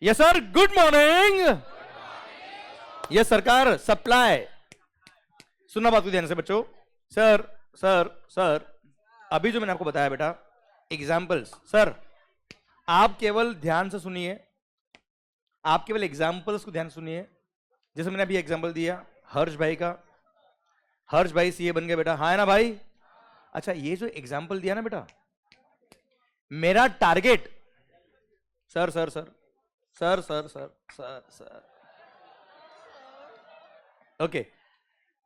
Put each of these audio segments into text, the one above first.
Yes sir, good morning. Yes सरकार, supply. सुनना बात को ध्यान से बच्चों। सर सर सर, अभी जो मैंने आपको बताया बेटा एग्जाम्पल्स, सर आप केवल ध्यान से सुनिए, आप केवल एग्जाम्पल्स को ध्यान से सुनिए। जैसे मैंने अभी एग्जाम्पल दिया हर्ष भाई का, हर्ष भाई सीए बन गए बेटा, हाँ है ना भाई। अच्छा, ये जो एग्जाम्पल दिया ना बेटा, मेरा target, sir sir sir sir sir sir sir sir okay,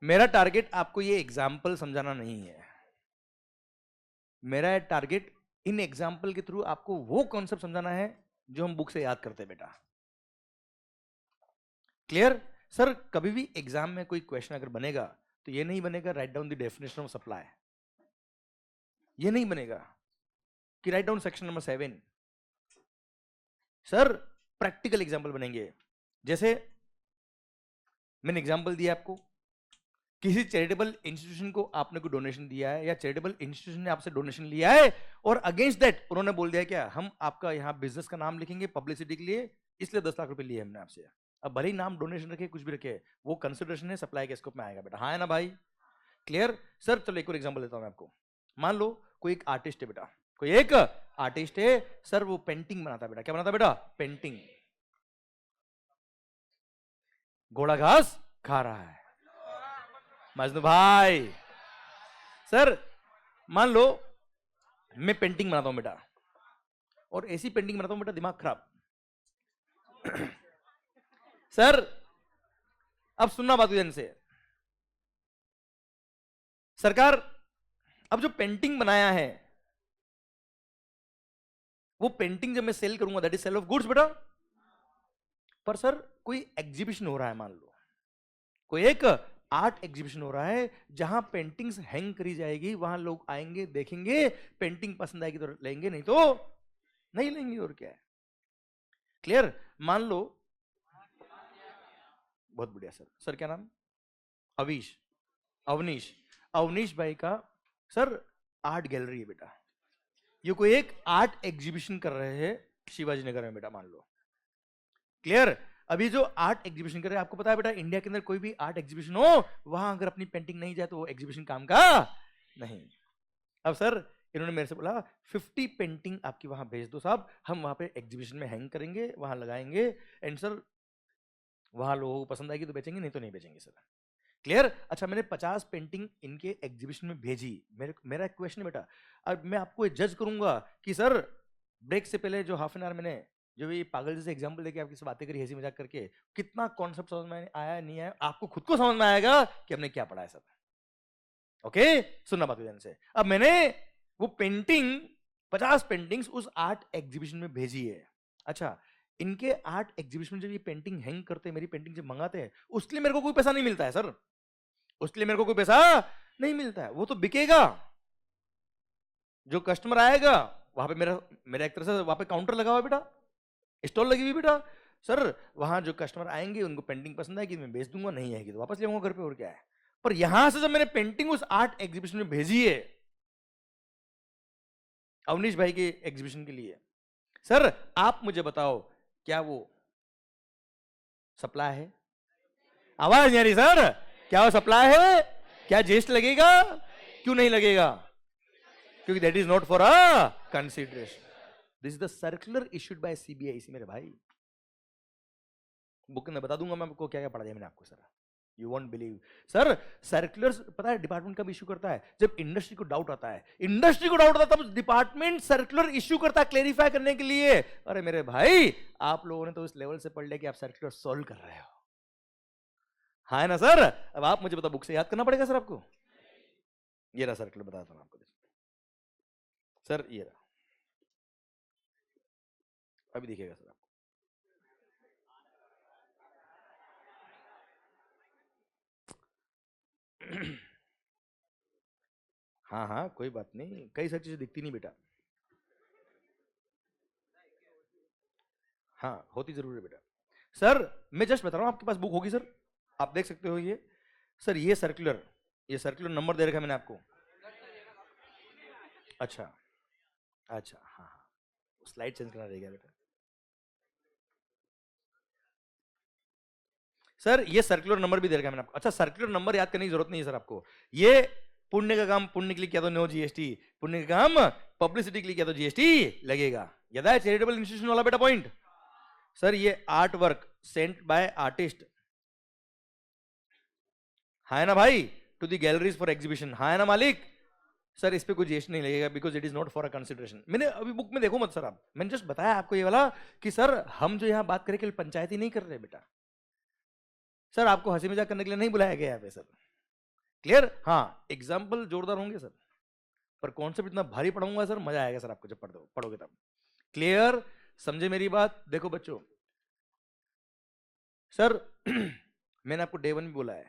मेरा टारगेट आपको ये एग्जाम्पल समझाना नहीं है। मेरा टारगेट इन एग्जाम्पल के थ्रू आपको वो कॉन्सेप्ट समझाना है जो हम बुक से याद करते हैं बेटा। Clear sir? कभी भी एग्जाम में कोई क्वेश्चन अगर बनेगा तो ये नहीं बनेगा write down the definition of supply, ये नहीं बनेगा कि write down section number 7। Sir practical example बनेंगे। जैसे मैंने एग्जाम्पल दिया आपको, किसी चैरिटेबल इंस्टीट्यूशन को आपने कोई डोनेशन दिया है या चैरिटेबल इंस्टीट्यूशन ने आपसे डोनेशन लिया है और अगेंस्ट दैट उन्होंने बोल दिया क्या हम आपका यहाँ बिजनेस का नाम लिखेंगे पब्लिसिटी के लिए, इसलिए 10 लाख रुपए लिए हमने आपसे। अब भले ही नाम डोनेशन रखे कुछ भी रखे, वो कंसिडरेशन है, सप्लाई के स्कोप में आएगा बेटा, हाँ है ना भाई। Clear sir? चलो एक और एग्जाम्पल देता हूं मैं आपको। मान लो कोई एक आर्टिस्ट है बेटा, कोई एक आर्टिस्ट है सर, वो पेंटिंग बनाता है बेटा। क्या बनाता है बेटा? पेंटिंग। घोड़ा घास खा रहा है मजनू भाई। सर मान लो मैं पेंटिंग बनाता हूं बेटा, और ऐसी पेंटिंग बनाता हूं बेटा दिमाग खराब। सर अब सुनना बात ध्यान से। सरकार अब जो पेंटिंग बनाया है वो पेंटिंग जब मैं सेल करूंगा that is sale of goods बेटा। पर सर कोई एग्जीबिशन हो रहा है, मान लो कोई एक आर्ट एग्जीबिशन हो रहा है जहां पेंटिंग्स हैंग करी जाएगी, वहां लोग आएंगे देखेंगे, पेंटिंग पसंद आएगी तो लेंगे नहीं तो नहीं लेंगे, और क्या है। क्लियर? मान लो, बहुत बढ़िया सर। सर क्या नाम? अवीश, अवनीश, अवनीश भाई का सर आर्ट गैलरी है बेटा। ये कोई एक आर्ट एग्जीबिशन कर रहे हैं शिवाजी नगर में बेटा, मान लो। क्लियर? अभी जो आर्ट एग्जीबिशन कर रहे हैं, आपको पता है बेटा इंडिया के अंदर कोई भी आर्ट एग्जीबिशन हो वहां अगर अपनी पेंटिंग नहीं जाए तो वो एग्जीबिशन काम का नहीं। अब सर इन्होंने मेरे से बोला 50 पेंटिंग आपकी वहां भेज दो साहब, हम वहां पे एग्जीबिशन में हैंग करेंगे, वहां लगाएंगे, एंड सर वहां लोगों को पसंद आएगी तो बेचेंगे नहीं तो नहीं बेचेंगे सर। क्लियर? अच्छा मैंने 50 पेंटिंग इनके एग्जीबिशन में भेजी। मेरा क्वेश्चन है बेटा, अब मैं आपको जज करूंगा कि सर ब्रेक से पहले जो हाफ एन आवर मैंने जो ये पागल जैसे एग्जांपल देके आपकी से बातें करी हंसी मजाक करके, कितना कॉन्सेप्ट समझ में आया नहीं आया, आपको खुद को समझ में आएगा कि हमने क्या पढ़ा है सब। ओके सुनना बात ध्यान से। अब मैंने वो पेंटिंग 50 पेंटिंग्स उस आर्ट एग्जीबिशन में भेजी है। अच्छा इनके आर्ट एग्जीबिशन में जब ये पेंटिंग हैंग करते हैं, मेरी पेंटिंग जब मंगाते हैं, उसके लिए मेरे को कोई पैसा नहीं मिलता है सर, उसके लिए मेरे को कोई पैसा नहीं मिलता है, वो तो बिकेगा। जो कस्टमर आएगा वहां पे मेरा मेरा एक तरह से वहां पे काउंटर लगा हुआ बेटा, स्टॉल लगी हुई बेटा। सर वहां जो कस्टमर आएंगे उनको पेंटिंग पसंद आएगी मैं बेच दूंगा, नहीं आएगी तो वापस ले आऊंगा घर पे, और क्या है। पर यहां से जब मैंने पेंटिंग उस आर्ट एग्जीबिशन में भेजी है अवनीश भाई के एग्जीबिशन के लिए, सर आप मुझे बताओ क्या वो सप्लाई है? आवाज नहीं आ रही सर, क्या वो सप्लाई है? क्या जीएसटी लगेगा? क्यों नहीं लगेगा? क्योंकि that is not for a consideration. This is the circular issued by CBIC मेरे भाई। बुक में बता दूंगा मैं आपको क्या क्या पढ़ा दिया मैंने आपको sir, you won't believe. Sir circulars पता है डिपार्टमेंट कब इश्यू करता है? जब इंडस्ट्री को डाउट आता है, इंडस्ट्री को डाउट आता है तब डिपार्टमेंट सर्कुलर इश्यू करता है क्लेरिफाई करने के लिए। अरे मेरे भाई आप लोगों ने तो इस लेवल से पढ़ लिया कि आप सर्कुलर सॉल्व कर रहे हो, हाँ है ना सर? अब आप मुझे बता बुक से याद करना पड़ेगा सर आपको। ये रहा सर्कुलर, बताता हूं आपको सर, ये रहा, अभी दिखेगा सर आपको। हाँ हाँ कोई बात नहीं, कई सारी चीजें दिखती नहीं बेटा। हाँ होती जरूर है बेटा। सर मैं जस्ट बता रहा हूँ, आपके पास बुक होगी सर, आप देख सकते हो ये। सर ये सर्कुलर नंबर दे रखा है मैंने आपको। अच्छा अच्छा हाँ हाँ, स्लाइड चेंज करना रहेगा बेटा। सर ये सर्कुलर नंबर भी दे रखा है मैंने आपको। अच्छा सर्कुलर नंबर याद करने की जरूरत नहीं है सर आपको। ये पुण्य का काम पुण्य के लिए किया तो नो जीएसटी, पुण्य का काम पब्लिसिटी के लिए किया तो जीएसटी लगेगा। याद है चैरिटेबल इंस्टीट्यूशन वाला बेटा पॉइंट। सर ये art work sent by artist, है ना भाई, to the galleries for exhibition, है ना मालिक। सर इस पे कोई जीएसटी नहीं लगेगा because it is not for a consideration. मैंने अभी बुक में देखो मत सर आप, मैंने जस्ट बताया आपको ये वाला कि सर हम जो यहाँ बात करें कि पंचायती नहीं कर रहे बेटा, सर आपको हंसी मजाक करने के लिए नहीं बुलाया गया यहाँ पे सर। क्लियर? हाँ एग्जाम्पल जोरदार होंगे सर, पर कॉन्सेप्ट इतना भारी पढ़ाऊंगा सर, मजा आएगा सर आपको जब पढ़ोगे तब। क्लियर? समझे मेरी बात? देखो बच्चों सर मैंने आपको डे 1 भी बोला है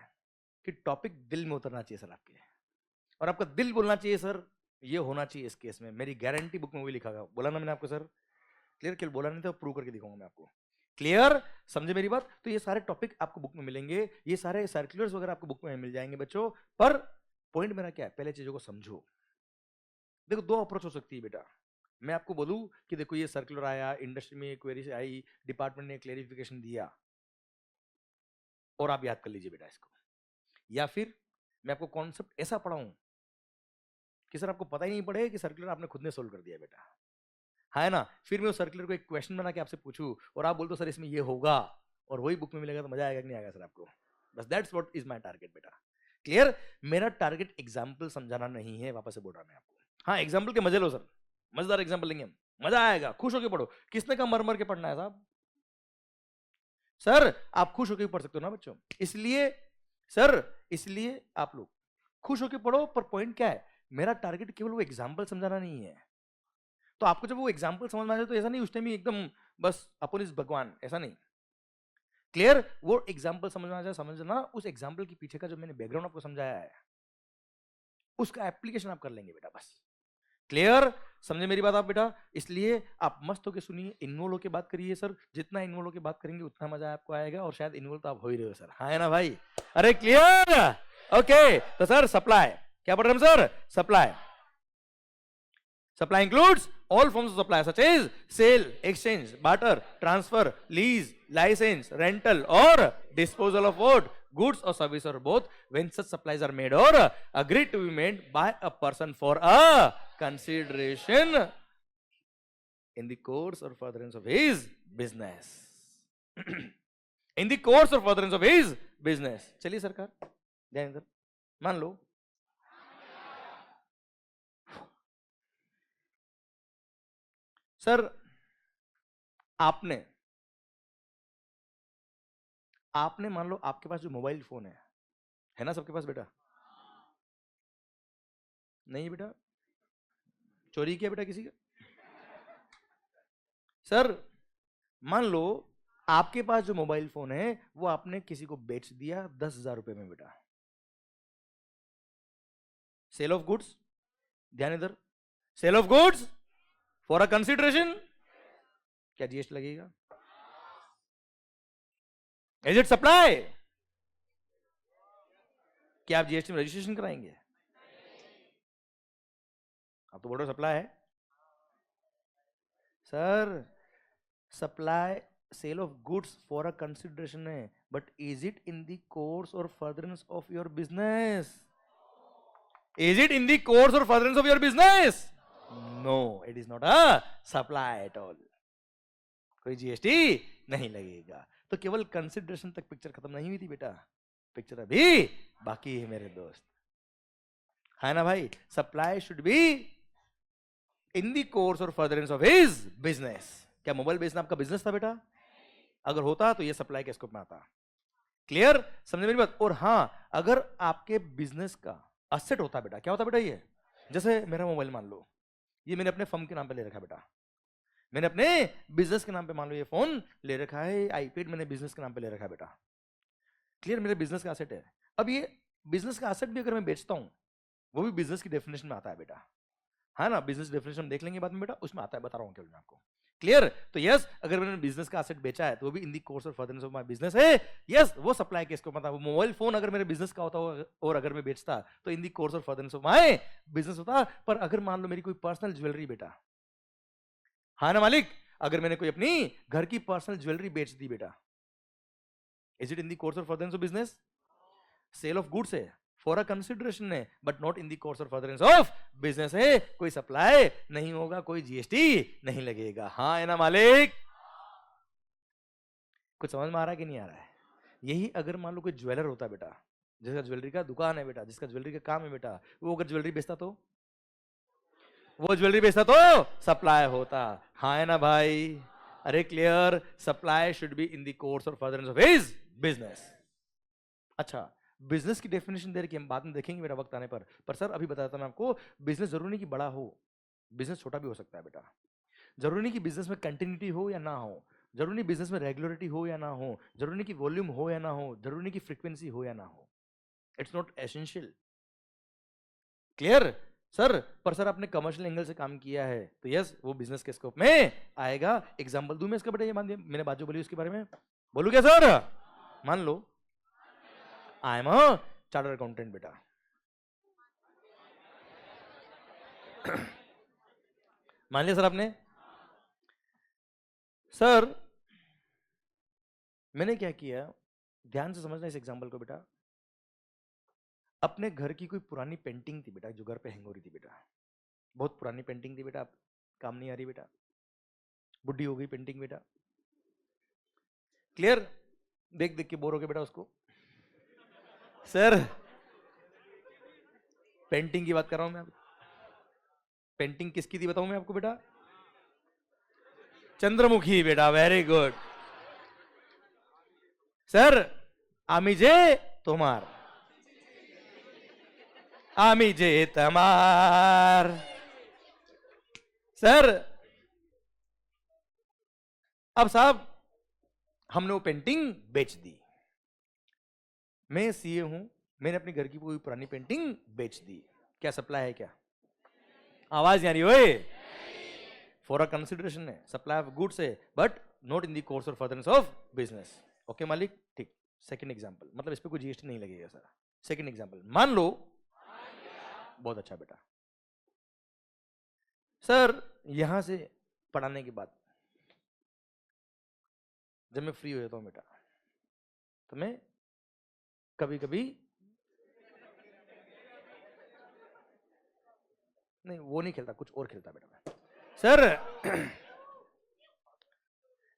कि टॉपिक दिल में उतरना चाहिए सर आपके, और आपका दिल बोलना चाहिए सर, ये होना चाहिए इस केस में, मेरी गारंटी बुक में भी लिखा गया, बोला ना मैंने आपको सर। क्लियर? क्लियर बोला नहीं था, प्रूव करके दिखाऊंगा मैं आपको। क्लियर? समझे मेरी बात? तो ये सारे टॉपिक आपको बुक में मिलेंगे, ये सारे सर्कुलर्स वगैरह आपको बुक में मिल जाएंगे बच्चों। पर पॉइंट मेरा क्या है, पहले चीजों को समझो। देखो 2 अप्रोच हो सकती है बेटा। मैं आपको बोलूं कि देखो ये सर्कुलर आया, इंडस्ट्री में क्वेरी आई, डिपार्टमेंट ने क्लेरिफिकेशन दिया और आप याद कर लीजिए बेटा इसको, या फिर मैं आपको कॉन्सेप्ट ऐसा पढ़ाऊं कि सर आपको पता ही नहीं पड़े कि सर्कुलर आपने खुद ने सोल्व कर दिया बेटा, है ना। फिर मैं उस सर्कुलर को एक क्वेश्चन बना के आपसे पूछूं और आप बोल दो सर इसमें ये होगा, और वही बुक में मिलेगा, तो मजा आएगा कि नहीं आएगा सर आपको? बस that's what is my target बेटा। क्लियर? मेरा टारगेट एग्जाम्पल समझाना नहीं है, वापस से बोल रहा मैं आपको। हाँ एग्जाम्पल के मजे लो सर, मजेदार एग्जाम्पल लेंगे हम, मजा आएगा, खुश होकर पढ़ो। किसने कहा मर मर के पढ़ना है साहब? सर आप खुश होकर पढ़ सकते हो ना बच्चों, इसलिए सर इसलिए आप लोग खुश होकर पढ़ो। पर पॉइंट क्या है, मेरा टारगेट केवल वो एग्जाम्पल समझाना नहीं है। तो आपको जब वो एग्जाम्पल समझ में आ जाए तो ऐसा नहीं उस टाइम ही एकदम बस अपन इस भगवान, ऐसा नहीं। क्लियर? वो एग्जाम्पल समझ में आ जाए, समझना उस एग्जाम्पल के पीछे का जो मैंने बैकग्राउंड आपको समझाया है उसका एप्लीकेशन आप कर लेंगे बेटा, बस। क्लियर? समझे मेरी बात आप बेटा? इसलिए आप मस्त होकर सुनिए, इन्वॉल्व होकर बात करिए सर, जितना इन्वॉल्व होकर बात करेंगे उतना मजा आपको आएगा, और शायद इन्वॉल्व तो आप हो ही रहे हो सर, हाँ है ना भाई? अरे क्लियर? ओके तो सर सप्लाई क्या पढ़ रहे हैं sir? Supply. Supply includes all forms of supply such as sale, exchange, barter, transfer, lease, license, rental or disposal of what? Goods or service or both, when such supplies are made or agreed to be made by a person for a consideration in the course or furtherance of his business. In the course or furtherance of his business. चलिए सरकार ध्यान इधर मान लो sir आपने मान लो आपके पास जो mobile phone है ना सबके पास बेटा? नहीं बेटा, चोरी किया बेटा किसी का? सर मान लो आपके पास जो मोबाइल फोन है वो आपने किसी को बेच दिया 10,000 रुपए में बेटा, सेल ऑफ गुड्स, ध्यान इधर, sale of goods for a consideration, क्या जीएसटी लगेगा? Is it supply? क्या आप जीएसटी में रजिस्ट्रेशन कराएंगे? आप तो बोल रहे हो सप्लाई है sir. Supply sale of goods for a consideration है, but is it in the course or furtherance of your business? Is it in the course or furtherance of your business? No, it is not a supply at all, कोई GST नहीं लगेगा। तो केवल consideration तक picture खत्म नहीं हुई थी बेटा, पिक्चर अभी बाकी है मेरे दोस्त, है ना भाई? Supply should be in the course or furtherance of his business. क्या मोबाइल बेचना आपका बिजनेस था बेटा? अगर होता तो ये सप्लाई के स्कोप में आता। क्लियर? समझे मेरी बात? और हाँ अगर आपके बिजनेस का असेट होता बेटा, क्या होता बेटा? ये जैसे मेरा मोबाइल मान लो, ये मैंने अपने फर्म के नाम पे ले रखा बेटा, मैंने अपने बिजनेस के नाम पे मान लो ये फोन ले रखा है, आईपैड मैंने बिजनेस के नाम पे ले रखा है बेटा। क्लियर? मेरे बिजनेस का एसेट है। अब ये बिजनेस का एसेट भी अगर मैं बेचता हूं वो भी बिजनेस की डेफिनेशन में आता है बेटा, है ना? बिजनेस डेफिनेशन देख लेंगे बाद में बेटा, उसमें आता है, बता रहा हूं केवल मैं आपको। क्लियर? तो यस अगर मैंने बिजनेस का एसेट बेचा है तो वो भी इन दी course or furtherance of my business है। यस वो सप्लाई के इसको मतलब मोबाइल फोन अगर मेरे बिजनेस का होता और अगर मैं बेचता तो इन दी course or furtherance of my business होता। पर अगर मान लो मेरी कोई पर्सनल ज्वेलरी बेटा, हाँ ना मालिक, अगर मैंने कोई अपनी घर की पर्सनल ज्वेलरी बेच दी बेटा, is it in the course or furtherance of business? Sale of goods है, फॉर अ कंसिडरेशन है, but not in the course or furtherance of business है। कोई सप्लाई नहीं होगा, कोई जीएसटी नहीं लगेगा। हाँ है ना मालिक? कुछ समझ में आ रहा है कि नहीं आ रहा है? यही अगर मान लो कोई ज्वेलर होता बेटा, जिसका ज्वेलरी का दुकान है बेटा, जिसका ज्वेलरी का काम है बेटा, वो अगर ज्वेलरी बेचता तो सप्लाई होता। हाँ है ना भाई? अरे clear, supply should be in the course or furtherance of his business. अच्छा, बिजनेस की डेफिनेशन दे रखी हम बाद में देखेंगे मेरा वक्त आने पर सर अभी बताता हूं मैं आपको, बिजनेस जरूरी नहीं कि बड़ा हो, बिजनेस छोटा भी हो सकता है बेटा। जरूरी नहीं कि बिजनेस में कंटिन्यूटी हो या ना हो, जरूरी नहीं बिजनेस में रेगुलरिटी हो या ना हो, जरूरी नहीं कि वॉल्यूम हो या ना हो, जरूरी नहीं कि फ्रीक्वेंसी हो या ना हो। It's not essential. Clear sir? पर सर आपने कमर्शियल एंगल से काम किया है तो यस, वो बिजनेस के स्कोप में आएगा। एग्जांपल दूं मैं इसका बेटा? ये मान लिया मैंने बात जो बोली उसके बारे में, बोलू क्या सर? मान लो I am a chartered accountant बेटा। मान लिया सर आपने। सर मैंने क्या किया, ध्यान से समझना इस एग्जांपल को बेटा। अपने घर की कोई पुरानी पेंटिंग थी बेटा, जो घर पे हैंग हो रही थी बेटा, बहुत पुरानी पेंटिंग थी बेटा, काम नहीं आ रही बेटा, बुढ़ी हो गई पेंटिंग बेटा। क्लियर? देख देख के बोर हो गए बेटा उसको। सर पेंटिंग की बात कर रहा हूं मैं। पेंटिंग किसकी थी बताऊं मैं आपको बेटा? चंद्रमुखी बेटा, वेरी गुड। सर आमी जे तुम्हार, आमी जे तमार। सर अब साहब हमने वो पेंटिंग बेच दी। मैं सीए हूं, मैंने अपने घर की कोई पुरानी पेंटिंग बेच दी, क्या सप्लाई है क्या? आवाज नहीं आ रही ओए? फॉर अ कंसिडरेशन है, सप्लाई ऑफ गुड्स है, but not in the course or furtherance of business. Okay मालिक? ठीक। सेकंड एग्जांपल, मतलब इस पे कोई जीएसटी नहीं लगेगा सर। सेकंड एग्जांपल मान लो, बहुत अच्छा बेटा। सर यहां से पढ़ाने के बाद जब मैं फ्री हो जाता हूं बेटा, तो मैं कभी कभी, नहीं वो नहीं खेलता, कुछ और खेलता बेटा मैं। सर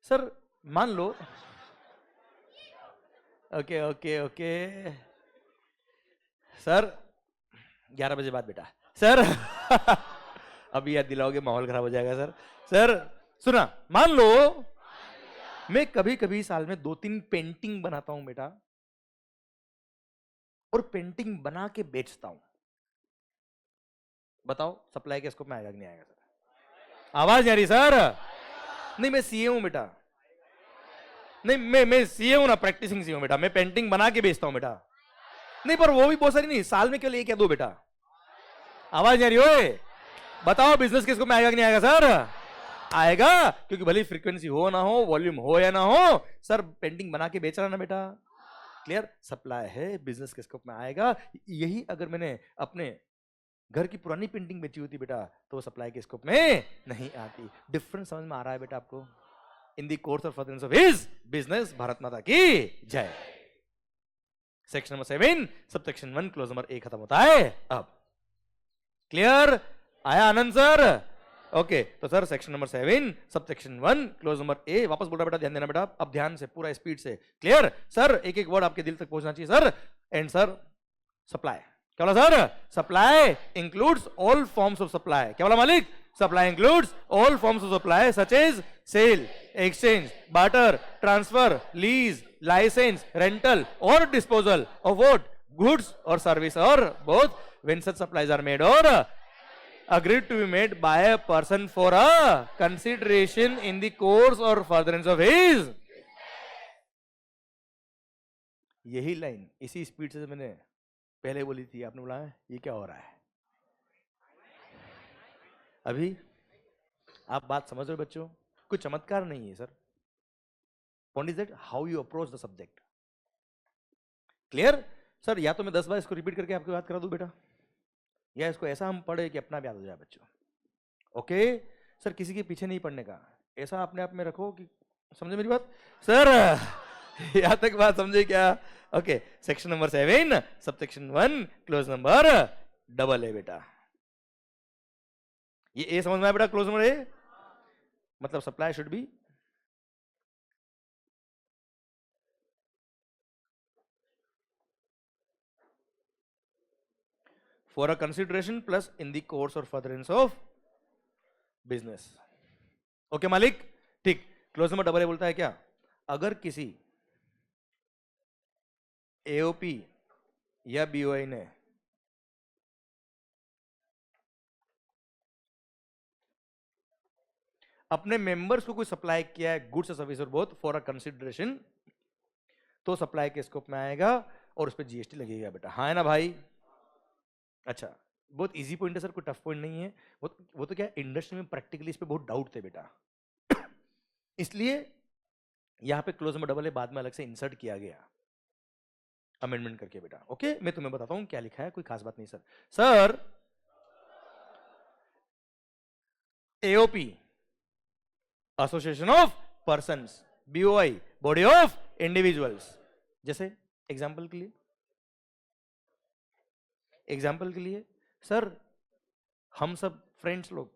सर मान लो, ओके ओके ओके सर 11 बजे बाद बेटा। सर अभी याद दिलाओगे माहौल खराब हो जाएगा सर। सर सुना, मान लो मैं कभी कभी साल में 2-3 पेंटिंग बनाता हूं बेटा, और पेंटिंग बना के बेचता हूं। बताओ सप्लाई के स्कोप में आएगा कि नहीं आएगा सर? आवाज नहीं आ रही सर? नहीं मैं सीए हूं बेटा, नहीं मैं सीए हूं ना, प्रैक्टिसिंग सीए हूं बेटा। मैं पेंटिंग बना के बेचता हूं बेटा। नहीं पर वो भी बहुत सारी नहीं, साल में केवल एक या दो बेटा। आवाज नहीं आ रही ओए? बताओ बिजनेस किसको में आएगा कि नहीं आएगा सर? आएगा, क्योंकि भले फ्रीक्वेंसी हो ना हो, वॉल्यूम हो या ना हो, सर पेंटिंग बना के बेच रहा ना बेटा। क्लियर? सप्लाई है, बिजनेस के स्कोप में आएगा। यही अगर मैंने अपने घर की पुरानी पेंटिंग बेची होती बेटा, तो वो सप्लाई के स्कोप में नहीं आती। डिफरेंस समझ में आ रहा है बेटा आपको? इन the course of furtherance of his business. Bharat माता की जय। Section number 7 sub section 1 clause number A खत्म होता है अब। क्लियर? आया आनंद सर? ओके तो sir section number 7 sub section 1 clause number A वापस बोल रहा बेटा, ध्यान देना बेटा, अब ध्यान से पूरा स्पीड से। क्लियर? सर एक एक वर्ड आपके दिल तक पहुंचना चाहिए सर। एंड सर सप्लाई, क्या बोला sir? Supply includes all forms of supply. क्या बोला मालिक? Supply includes all forms of supply such as sale, exchange, barter, transfer, lease, licence, rental or disposal of what? Goods or service, or both when such supplies are made or agreed to be made by a person for a consideration in the course or furtherance of his। यही line इसी speed से मैंने पहले बोली थी, आपने बोला ये क्या हो रहा है? अभी आप बात समझ रहे हो बच्चों? कोई चमत्कार नहीं है sir. Point is that how you approach the subject. Clear? Sir या तो मैं 10 बार इसको रिपीट करके आपको याद करा दूं बेटा, या इसको ऐसा हम पढ़े कि अपना याद हो जाए बच्चों। ओके सर, किसी के पीछे नहीं पढ़ने का, ऐसा अपने आप में रखो कि, समझे मेरी बात? सर यहां तक बात समझे क्या? Okay, section number 7 sub section 1 clause number double है बेटा। ये ए समझ में आया बेटा? क्लोज नंबर ए मतलब supply should be for a consideration plus in the course or furtherance of business. Okay मालिक, ठीक। क्लोज नंबर डबल ए बोलता है क्या? अगर किसी एओपी या बीओआई ने अपने मेंबर्स को कोई सप्लाई किया है goods service or both for a consideration, तो सप्लाई के स्कोप में आएगा और उस पर जीएसटी लगेगा बेटा। हाँ है ना भाई? अच्छा, बहुत इजी पॉइंट है सर, कोई टफ पॉइंट नहीं है। वो तो क्या इंडस्ट्री में प्रैक्टिकली इस पे बहुत डाउट थे बेटा, इसलिए यहां पे क्लोज नंबर डबल ए बाद में अलग से इंसर्ट किया गया अमेंडमेंट करके बेटा। ओके, मैं तुम्हें बताता हूं क्या लिखा है, कोई खास बात नहीं sir. Sir AOP association of persons, BOI body of individuals. जैसे एग्जाम्पल के लिए सर हम सब फ्रेंड्स लोग,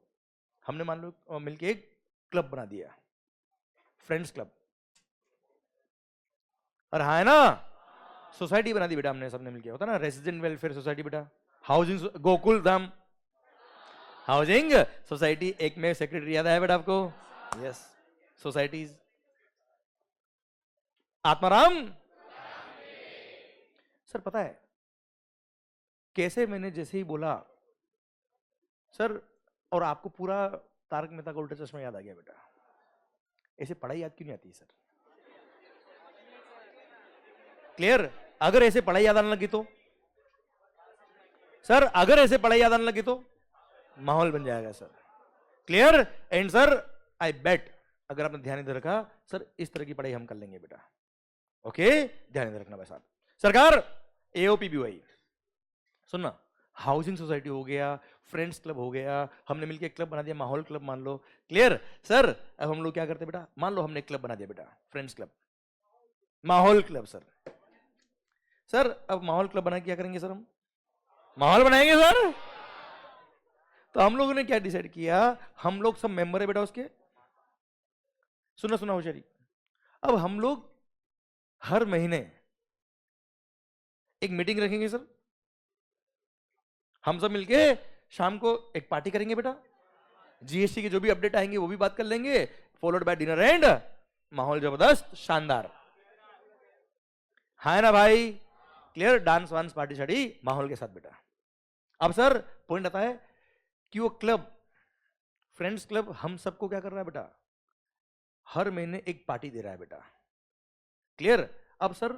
हमने मान लो मिलके एक क्लब बना दिया, फ्रेंड्स क्लब। और हाँ है ना, सोसाइटी बना दी बेटा हमने सबने मिलके, होता ना रेसिडेंट वेलफेयर सोसाइटी बेटा, housing Gokul Dham housing society. एक में सेक्रेटरी याद आया बेटा आपको? Yes, societies Atmaram. सर पता है कैसे मैंने जैसे ही बोला सर, और आपको पूरा तारक मेहता का उल्टा चश्मा याद आ गया बेटा। ऐसे पढ़ाई याद क्यों नहीं आती सर? क्लियर? अगर ऐसे पढ़ाई याद आने लगी तो सर, अगर ऐसे पढ़ाई याद आने लगी तो माहौल बन जाएगा sir. Clear? And sir I bet अगर आपने ध्यान नहीं रखा सर, इस तरह की पढ़ाई हम कर लेंगे बेटा। ओके, ध्यान रखना भाई साहब। सरकार एओपी बीओआई सुनना, हाउसिंग सोसाइटी हो गया, फ्रेंड्स क्लब हो गया, हमने मिलकर क्लब बना दिया, माहौल क्लब मान लो। क्लियर? सर अब हम लोग क्या करते बेटा, मान लो हमने क्लब बना दिया बेटा, फ्रेंड्स क्लब, माहौल क्लब। सर सर अब माहौल क्लब बना क्या करेंगे सर? हम माहौल बनाएंगे सर। तो हम लोगों ने क्या डिसाइड किया, हम लोग सब मेंबर है बेटा उसके। सुना सुना होशियारी, अब हम लोग हर महीने एक मीटिंग रखेंगे सर, हम सब मिलके शाम को एक पार्टी करेंगे बेटा, जीएसटी के जो भी अपडेट आएंगे वो भी बात कर लेंगे, फॉलोड बाय डिनर एंड माहौल जबरदस्त शानदार। है ना भाई? क्लियर? डांस वांस पार्टी शाड़ी माहौल के साथ बेटा। अब सर पॉइंट आता है कि वो क्लब, फ्रेंड्स क्लब, हम सबको क्या कर रहा है बेटा, हर महीने एक पार्टी दे रहा है बेटा। क्लियर? अब सर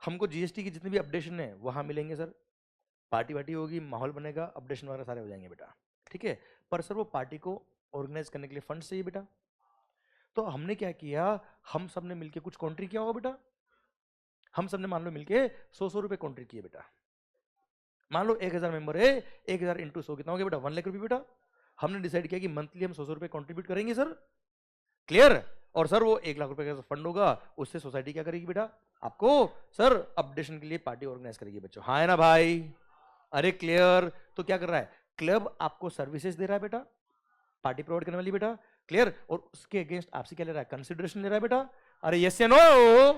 हमको जीएसटी की जितनी भी अपडेशन है वहां मिलेंगे सर, पार्टी वार्टी होगी, माहौल बनेगा, अपडेशन वगैरह सारे हो जाएंगे बेटा। ठीक है? पर सर वो पार्टी को ऑर्गेनाइज करने के लिए फंड चाहिए बेटा। तो हमने क्या किया, हम सब ने मिलके कुछ कॉन्ट्री किया होगा बेटा, हम सब ने मान लो मिलके 100 रुपए कॉन्ट्री किए बेटा। मान लो 1000 मेंबर है, 1000 इंटू 100 कितना हो गया बेटा? 1 लाख रुपए बेटा। हमने डिसाइड किया कि मंथली हम 100 रुपए कॉन्ट्रीब्यूट करेंगे सर। क्लियर? और सर वो 1 लाख रुपए का फंड होगा, उससे सोसाइटी क्या करेगी बेटा, आपको सर अपडेशन के लिए पार्टी ऑर्गेनाइज करेगी बच्चों। हाँ है ना भाई? अरे क्लियर? तो क्या कर रहा है, क्लब आपको सर्विसेज दे रहा है बेटा, पार्टी प्रोवाइड करने वाली बेटा। क्लियर? और उसके अगेंस्ट आपसे क्या ले रहा है, कंसिडरेशन ले रहा है बेटा। अरे यस या no?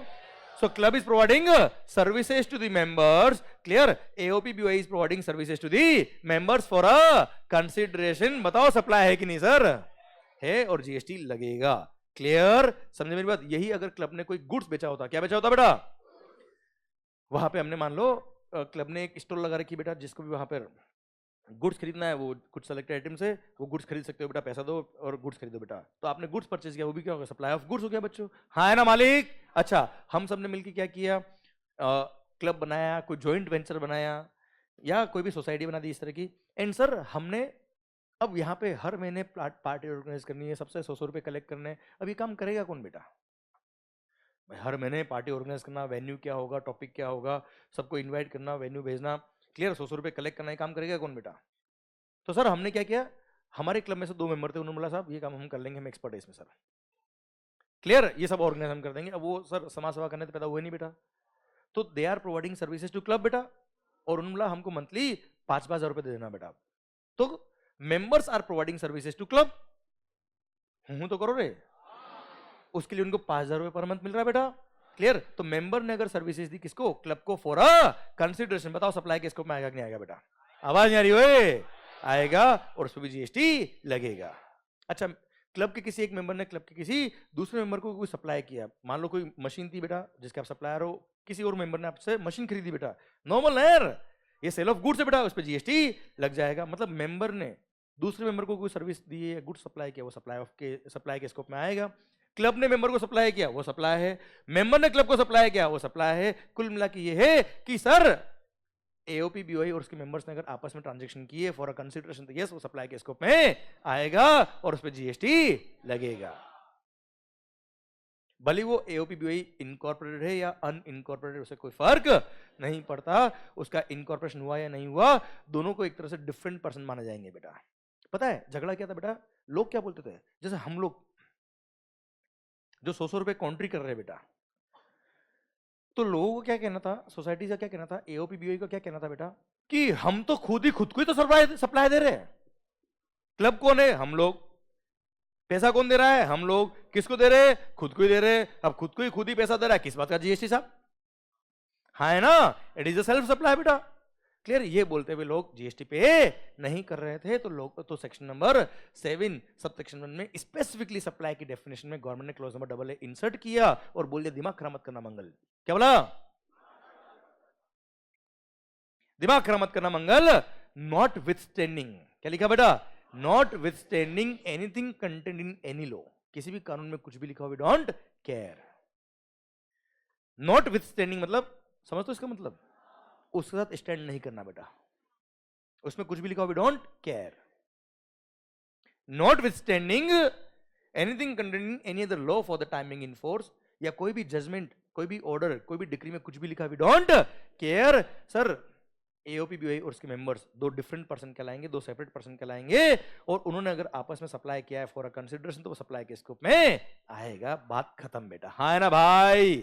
So club is providing services to the members. Clear? AOP BOI is providing services to the members for a consideration. बताओ सप्लाई है कि नहीं सर? है, और जीएसटी लगेगा। क्लियर? समझे मेरी बात? यही अगर क्लब ने कोई गुड्स बेचा होता, क्या बेचा होता बेटा, वहां पे हमने मान लो क्लब ने एक स्टोर लगा रखी बेटा, जिसको भी वहां पर गुड्स खरीदना है, वो कुछ सेलेक्टेड आइटम्स है, वो गुड्स खरीद सकते हो बेटा, पैसा दो और गुड्स खरीदो बेटा। तो आपने गुड्स परचेज किया, वो भी क्या होगा, सप्लाई ऑफ गुड्स हो गया बच्चों। हाँ है ना मालिक? अच्छा, हम सब ने मिलकर क्या किया, क्लब बनाया, कोई जॉइंट वेंचर बनाया, या कोई भी सोसाइटी बना दी इस तरह की। एंड सर हमने अब यहाँ पे हर महीने पार्टी ऑर्गेनाइज करनी है, सबसे 100 रुपए कलेक्ट करने। अब ये काम करेगा कौन बेटा? भाई हर महीने पार्टी ऑर्गेनाइज करना, वेन्यू क्या होगा, टॉपिक क्या होगा, सबको इन्वाइट करना, वेन्यू भेजना। क्लियर? 100 रुपए कलेक्ट करना, ये काम करेगा कौन बेटा? तो सर हमने क्या किया, हमारे क्लब में से 2 मेंबर थे, उन्होंने बोला साहब ये काम हम कर लेंगे, हम एक्सपर्ट है इसमें सर। क्लियर, ये सब ऑर्गेनाइज हम कर देंगे। अब वो सर समाज सेवा करने से पैदा हुए नहीं बेटा, तो they are providing services to club बेटा, और उन्होंने बोला हमको मंथली 5,000 रुपए दे देना बेटा। तो members are providing services to club, हूं तो करो रे, उसके लिए उनको 5,000 रुपए पर मंथ मिल रहा है बेटा। क्लियर, तो मेंबर ने अगर सर्विसेज दी किसको, क्लब को, फॉर अ कंसिडरेशन, बताओ सप्लाई के स्कोप में आएगा कि नहीं आएगा बेटा? आवाज नहीं आ रही ओए? आएगा, और उस पर भी जीएसटी लगेगा। अच्छा, क्लब के किसी एक मेंबर ने क्लब के किसी दूसरे मेंबर को कोई सप्लाई किया, मान लो कोई मशीन थी बेटा जिसके आप सप्लायर हो, किसी और मेंबर ने आपसे मशीन खरीदी बेटा, नॉर्मल है यार, ये सेल ऑफ गुड्स है बेटा, उस पर जीएसटी लग जाएगा। मतलब मेंबर ने दूसरे मेंबर को कोई सर्विस दी है, गुड्स सप्लाई किया, वो सप्लाई के स्कोप में आएगा। क्लब ने मेंबर को सप्लाई किया, वो सप्लाई है। मेंबर ने क्लब को सप्लाई किया, वो सप्लाई है। कुल मिला के ये है कि सर एओपी बीओआई और उसके मेंबर्स ने अगर आपस में ट्रांजैक्शन किए फॉर अ कंसीडरेशन, तो यस वो सप्लाई के स्कोप में आएगा और उस पर जीएसटी लगेगा। भले वो एओपी बीओआई इनकॉर्पोरेटेड है या अनइनकॉर्पोरेटेड, उसे कोई फर्क नहीं पड़ता, उसका इनकॉर्पोरेशन हुआ या नहीं हुआ, दोनों को एक तरह से डिफरेंट पर्सन माना जाएंगे बेटा। पता है झगड़ा क्या था बेटा, लोग क्या बोलते थे, जैसे हम लोग जो 100 रुपए कॉन्ट्री कर रहे हैं बेटा, तो लोगों को क्या कहना था, सोसाइटी का क्या कहना था, एओपी बीओआई का क्या कहना था बेटा, कि हम तो खुद को ही तो सप्लाई दे रहे हैं। क्लब कौन है, हम लोग। पैसा कौन दे रहा है, हम लोग। किसको दे रहे, खुद को ही दे रहे। अब खुद ही पैसा दे रहा है, किस बात का जीएसटी साहब? हाँ है ना, it is a self supply बेटा। क्लियर, ये बोलते हुए लोग जीएसटी पे नहीं कर रहे थे, तो लोग तो सेक्शन नंबर 7 सब सेक्शन 1 में स्पेसिफिकली सप्लाई की डेफिनेशन में गवर्नमेंट ने क्लॉज नंबर AA इंसर्ट किया और बोल दिया दिमाग खराब मत करना मंगल। क्या बोला, दिमाग खराब मत करना मंगल। नॉट विथस्टैंडिंग, क्या लिखा बेटा, notwithstanding anything content in any law, किसी भी कानून में कुछ भी लिखा हो, we don't care. Notwithstanding मतलब समझ तो इसका मतलब, उसके साथ स्टैंड नहीं करना बेटा, उसमें कुछ भी लिखा हो, we don't care. Notwithstanding anything content in any other law for the timing in force, या कोई भी जजमेंट, कोई भी ऑर्डर, कोई भी डिक्री में कुछ भी लिखा, we don't care. Sir AOP BOI और उसके मेंबर्स दो डिफरेंट पर्सन कहलाएंगे, दो सेपरेट पर्सन कहलाएंगे, और उन्होंने अगर आपस में सप्लाई किया है फॉर अ कंसीडरेशन, तो वो सप्लाई के स्कोप में आएगा। बात खत्म बेटा, हाँ है ना भाई?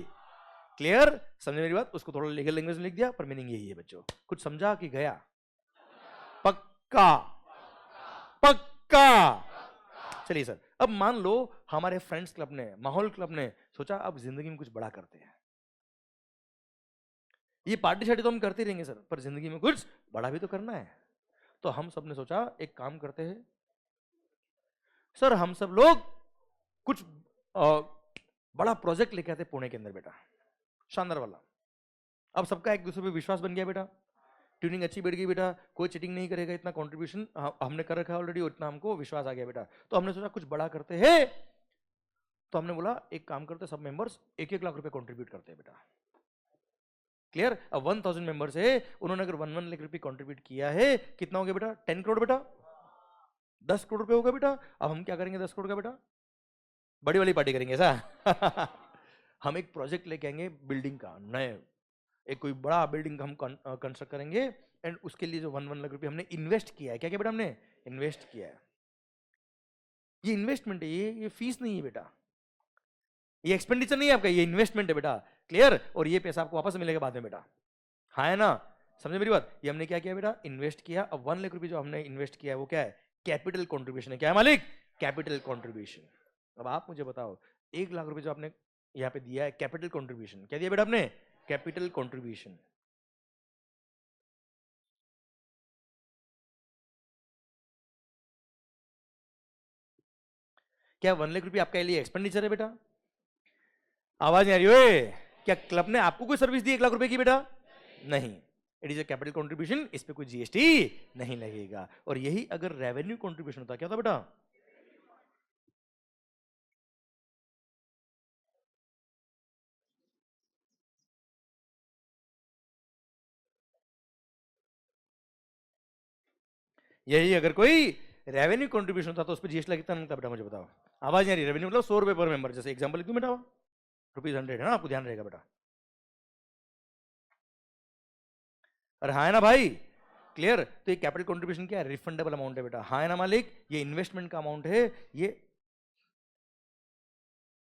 क्लियर, समझे मेरी बात? उसको थोड़ा लीगल लैंग्वेज में लिख दिया, पर मीनिंग यही है बच्चों। कुछ समझा कि गया? पक्का पक्का। चलिए सर, अब मान लो हमारे फ्रेंड्स क्लब ने, माहौल क्लब ने सोचा अब जिंदगी में कुछ बड़ा करते हैं। ये पार्टी शार्टी तो हम करते रहेंगे सर, पर जिंदगी में कुछ बड़ा भी तो करना है। तो हम सब ने सोचा एक काम करते हैं सर, हम सब लोग कुछ बड़ा प्रोजेक्ट लेके आते पुणे के अंदर बेटा, शानदार वाला। अब सबका एक दूसरे पे विश्वास बन गया बेटा, ट्यूनिंग अच्छी बढ़ गई बेटा, कोई चीटिंग नहीं करेगा, इतना कंट्रीब्यूशन हमने कर रखा है ऑलरेडी, इतना हमको विश्वास आ गया बेटा। तो हमने सोचा कुछ बड़ा करते हैं, तो हमने बोला एक काम करते, सब मेंबर्स 1-1 लाख रुपए कंट्रीब्यूट करते हैं बेटा। क्लियर, अब 1000 मेंबर्स है, उन्होंने अगर 1 लाख रुपए कंट्रीब्यूट किया है, कितना हो गया बेटा, 10 करोड़ बेटा, 10 करोड़ रुपए होगा बेटा। अब हम क्या करेंगे 10 करोड़ का बेटा, बड़ी वाली पार्टी करेंगे ऐसा। हम एक प्रोजेक्ट लेके आएंगे बिल्डिंग का, नए एक कोई बड़ा बिल्डिंग हम कंस्ट्रक्ट करेंगे, एंड उसके लिए जो 1 लाख रुपए हमने इन्वेस्ट किया है, क्या क्या बेटा हमने इन्वेस्ट किया है, ये इन्वेस्टमेंट है, ये फीस नहीं है बेटा, ये एक्सपेंडिचर नहीं है आपका, ये इन्वेस्टमेंट है बेटा। क्लियर, और ये पैसा आपको वापस मिलेगा बाद में बेटा, हाँ है ना? समझे मेरी बात? ये हमने क्या किया बेटा, इन्वेस्ट किया। अब 1 लाख रुपए जो हमने इन्वेस्ट किया है वो क्या है, कैपिटल कॉन्ट्रीब्यूशन है। क्या है मालिक, कैपिटल कॉन्ट्रीब्यूशन। अब आप मुझे बताओ, 1 लाख रुपए जो आपने यहाँ पे दिया है कैपिटल कॉन्ट्रीब्यूशन, क्या दिया बेटा आपने, कैपिटल कॉन्ट्रीब्यूशन। क्या 1 लाख रुपए आपके लिए एक्सपेंडिचर है बेटा? आवाज नहीं आ रही ओए? क्या क्लब ने आपको कोई सर्विस दी 1 लाख रुपए की बेटा? नहीं, it is a capital contribution, इस पे कोई जीएसटी नहीं लगेगा। और यही अगर रेवेन्यू कॉन्ट्रीब्यूशन होता, क्या होता बेटा, यही अगर कोई रेवेन्यू कॉन्ट्रीब्यूशन होता तो उस पर जीएसटी कितना लगता बेटा, मुझे बताओ। आवाज नहीं आ रही? रेवेन्यू मतलब 100 रुपए पर मेंबर, जैसे एग्जांपल लिख दूं बेटा, ₹100 है ना, आपको ध्यान रहेगा बेटा। अरे हाँ है ना भाई? क्लियर, तो ये कैपिटल कंट्रीब्यूशन क्या है, रिफंडेबल अमाउंट है बेटा, हाँ है ना मालिक? ये इन्वेस्टमेंट का अमाउंट है, ये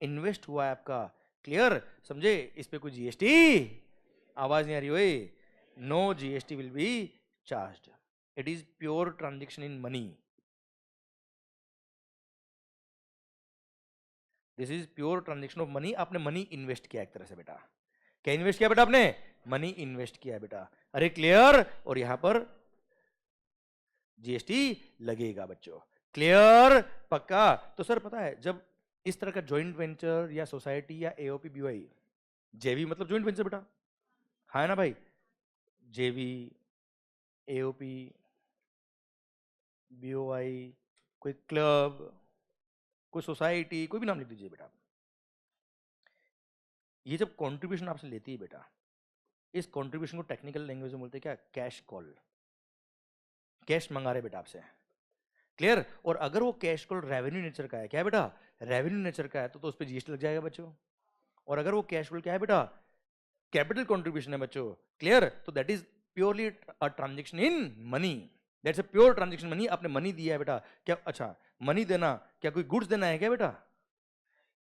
इन्वेस्ट हुआ है आपका, क्लियर, समझे, इस पे कोई जीएसटी, आवाज नहीं आ रही ओए, no GST will be charged, it is pure transaction in money, this is pure transaction of money, आपने मनी इन्वेस्ट किया एक तरह से बेटा, क्या इन्वेस्ट किया बेटा आपने, मनी इन्वेस्ट किया है बेटा, अरे क्लियर, और यहां पर जीएसटी लगेगा बच्चों, क्लियर, पक्का। तो सर पता है जब इस तरह का जॉइंट वेंचर या सोसाइटी या एओपी बीओआई, जेवी मतलब जॉइंट वेंचर बेटा, हाँ ना भाई, जेवी, एओपी, बीओआई, कोई क्लब, कोई सोसाइटी, कोई भी नाम लिख दीजिए बेटा, ये जब कंट्रीब्यूशन आपसे लेती है बेटा, इस कंट्रीब्यूशन को टेक्निकल लैंग्वेज में बोलते हैं क्या, कैश कॉल, कैश मंगा रहे बेटा आपसे, क्लियर, और अगर वो कैश कॉल रेवेन्यू नेचर का है, क्या है बेटा, रेवेन्यू नेचर का है, तो उस पर जीएसटी लग जाएगा बच्चों, और अगर वो कैश कॉल क्या है बेटा, कैपिटल कंट्रीब्यूशन है बच्चों, क्लियर, तो that is purely a transaction in money, that's a pure transaction money, आपने मनी दिया है बेटा, क्या, अच्छा मनी देना, क्या कोई गुड्स देना है क्या बेटा,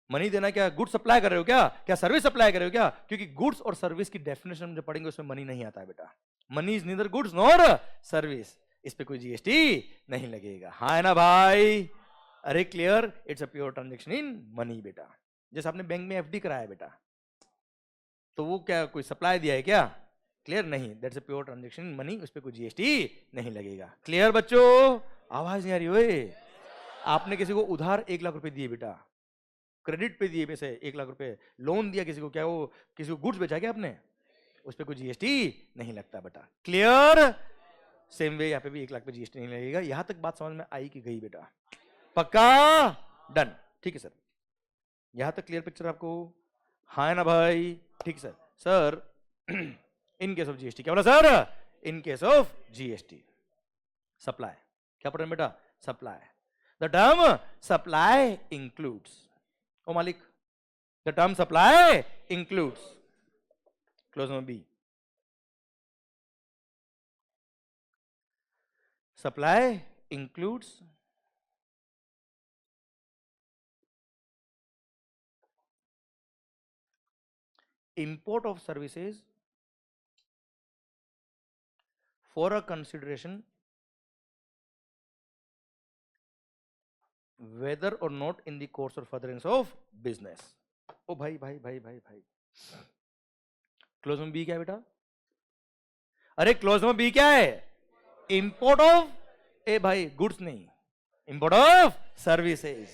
मनी देना क्या गुड्स सप्लाई कर रहे हो क्या, क्या सर्विस सप्लाई कर रहे हो क्या, क्योंकि गुड्स और सर्विस की डेफिनेशन जब पढ़ेंगे उसमें मनी नहीं आता है बेटा, money is neither goods nor service, इस पे कोई जीएसटी नहीं लगेगा, हाँ है ना भाई, अरे clear, it's a pure transaction in money बेटा, जैसे आपने बैंक में एफडी कराया बेटा, तो वो क्या कोई सप्लाई दिया है क्या, क्लियर, नहीं, that's a pure transaction in money, उस पे कोई जीएसटी नहीं लगेगा, क्लियर बच्चों, आवाज नहीं आ रही ओए, आपने किसी को उधार 1 लाख रुपए दिए बेटा, क्रेडिट पे दिए पैसे 1 लाख रुपए, लोन दिया किसी को, क्या वो किसी को गुड्स बेचा क्या आपने, उस पर कोई जीएसटी नहीं लगता बेटा, क्लियर, सेम वे यहाँ पे भी 1 लाख पे जीएसटी नहीं लगेगा, यहां तक बात समझ में आई कि गई बेटा, पक्का, डन, ठीक है सर, यहां तक क्लियर पिक्चर आपको, हाँ है ना भाई, ठीक sir, sir in case of GST, क्या बोला sir, in case of GST, supply, क्या पढ़ रहे हैं बेटा, supply, the term supply includes, ओ मालिक, the term supply includes, clause में B, supply includes import of services for a consideration whether or not in the course or furtherance of business, ओ भाई भाई भाई भाई भाई, क्लोज में बी क्या है बेटा, अरे क्लोज में बी क्या है, इंपोर्ट ऑफ, ए भाई गुड्स नहीं, import of services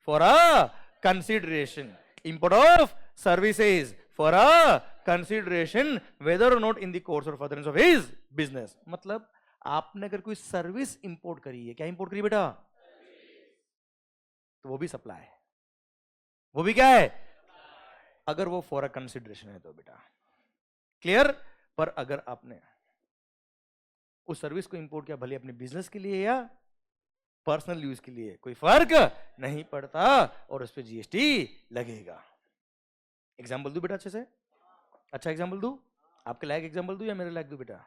for a consideration, import of services for a consideration whether or not in the course or furtherance of his business, मतलब आपने अगर कोई सर्विस इंपोर्ट करी है, क्या इंपोर्ट करी बेटा, तो वो भी सप्लाई है, वो भी क्या है, अगर वो फॉर अ कंसिडरेशन है तो बेटा, क्लियर, पर अगर आपने उस सर्विस को इंपोर्ट किया भले अपने बिजनेस के लिए या पर्सनल यूज के लिए, कोई फर्क नहीं पड़ता, और उस पर जीएसटी लगेगा, एग्जाम्पल दू बेटा अच्छे से, अच्छा एग्जाम्पल दू, आपके लायक एग्जाम्पल दू या मेरे लायक दू बेटा,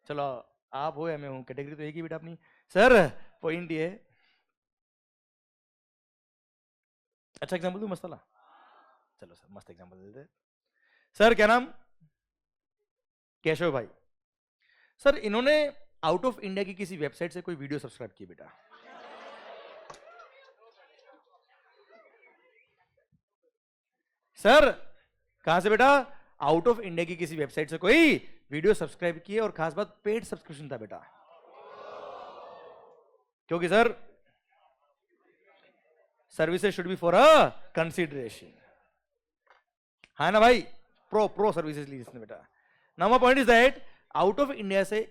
चलो आप हो या मैं हूं, कैटेगरी तो एक ही बेटा अपनी, सर पॉइंट ये, अच्छा एग्जाम्पल दू मस्त वाला, चलो सर मस्त एग्जाम्पल दे दे, सर क्या नाम, केशव भाई, सर इन्होंने आउट ऑफ इंडिया की किसी वेबसाइट से कोई वीडियो सब्सक्राइब की बेटा, सर कहां से बेटा, आउट ऑफ इंडिया की किसी वेबसाइट से कोई वीडियो सब्सक्राइब किए, और खास बात पेड सब्सक्रिप्शन था बेटा, क्योंकि sir services should be for a consideration, हाँ ना भाई, प्रो सर्विसेज ली जिसने बेटा, now my point is that out of India से,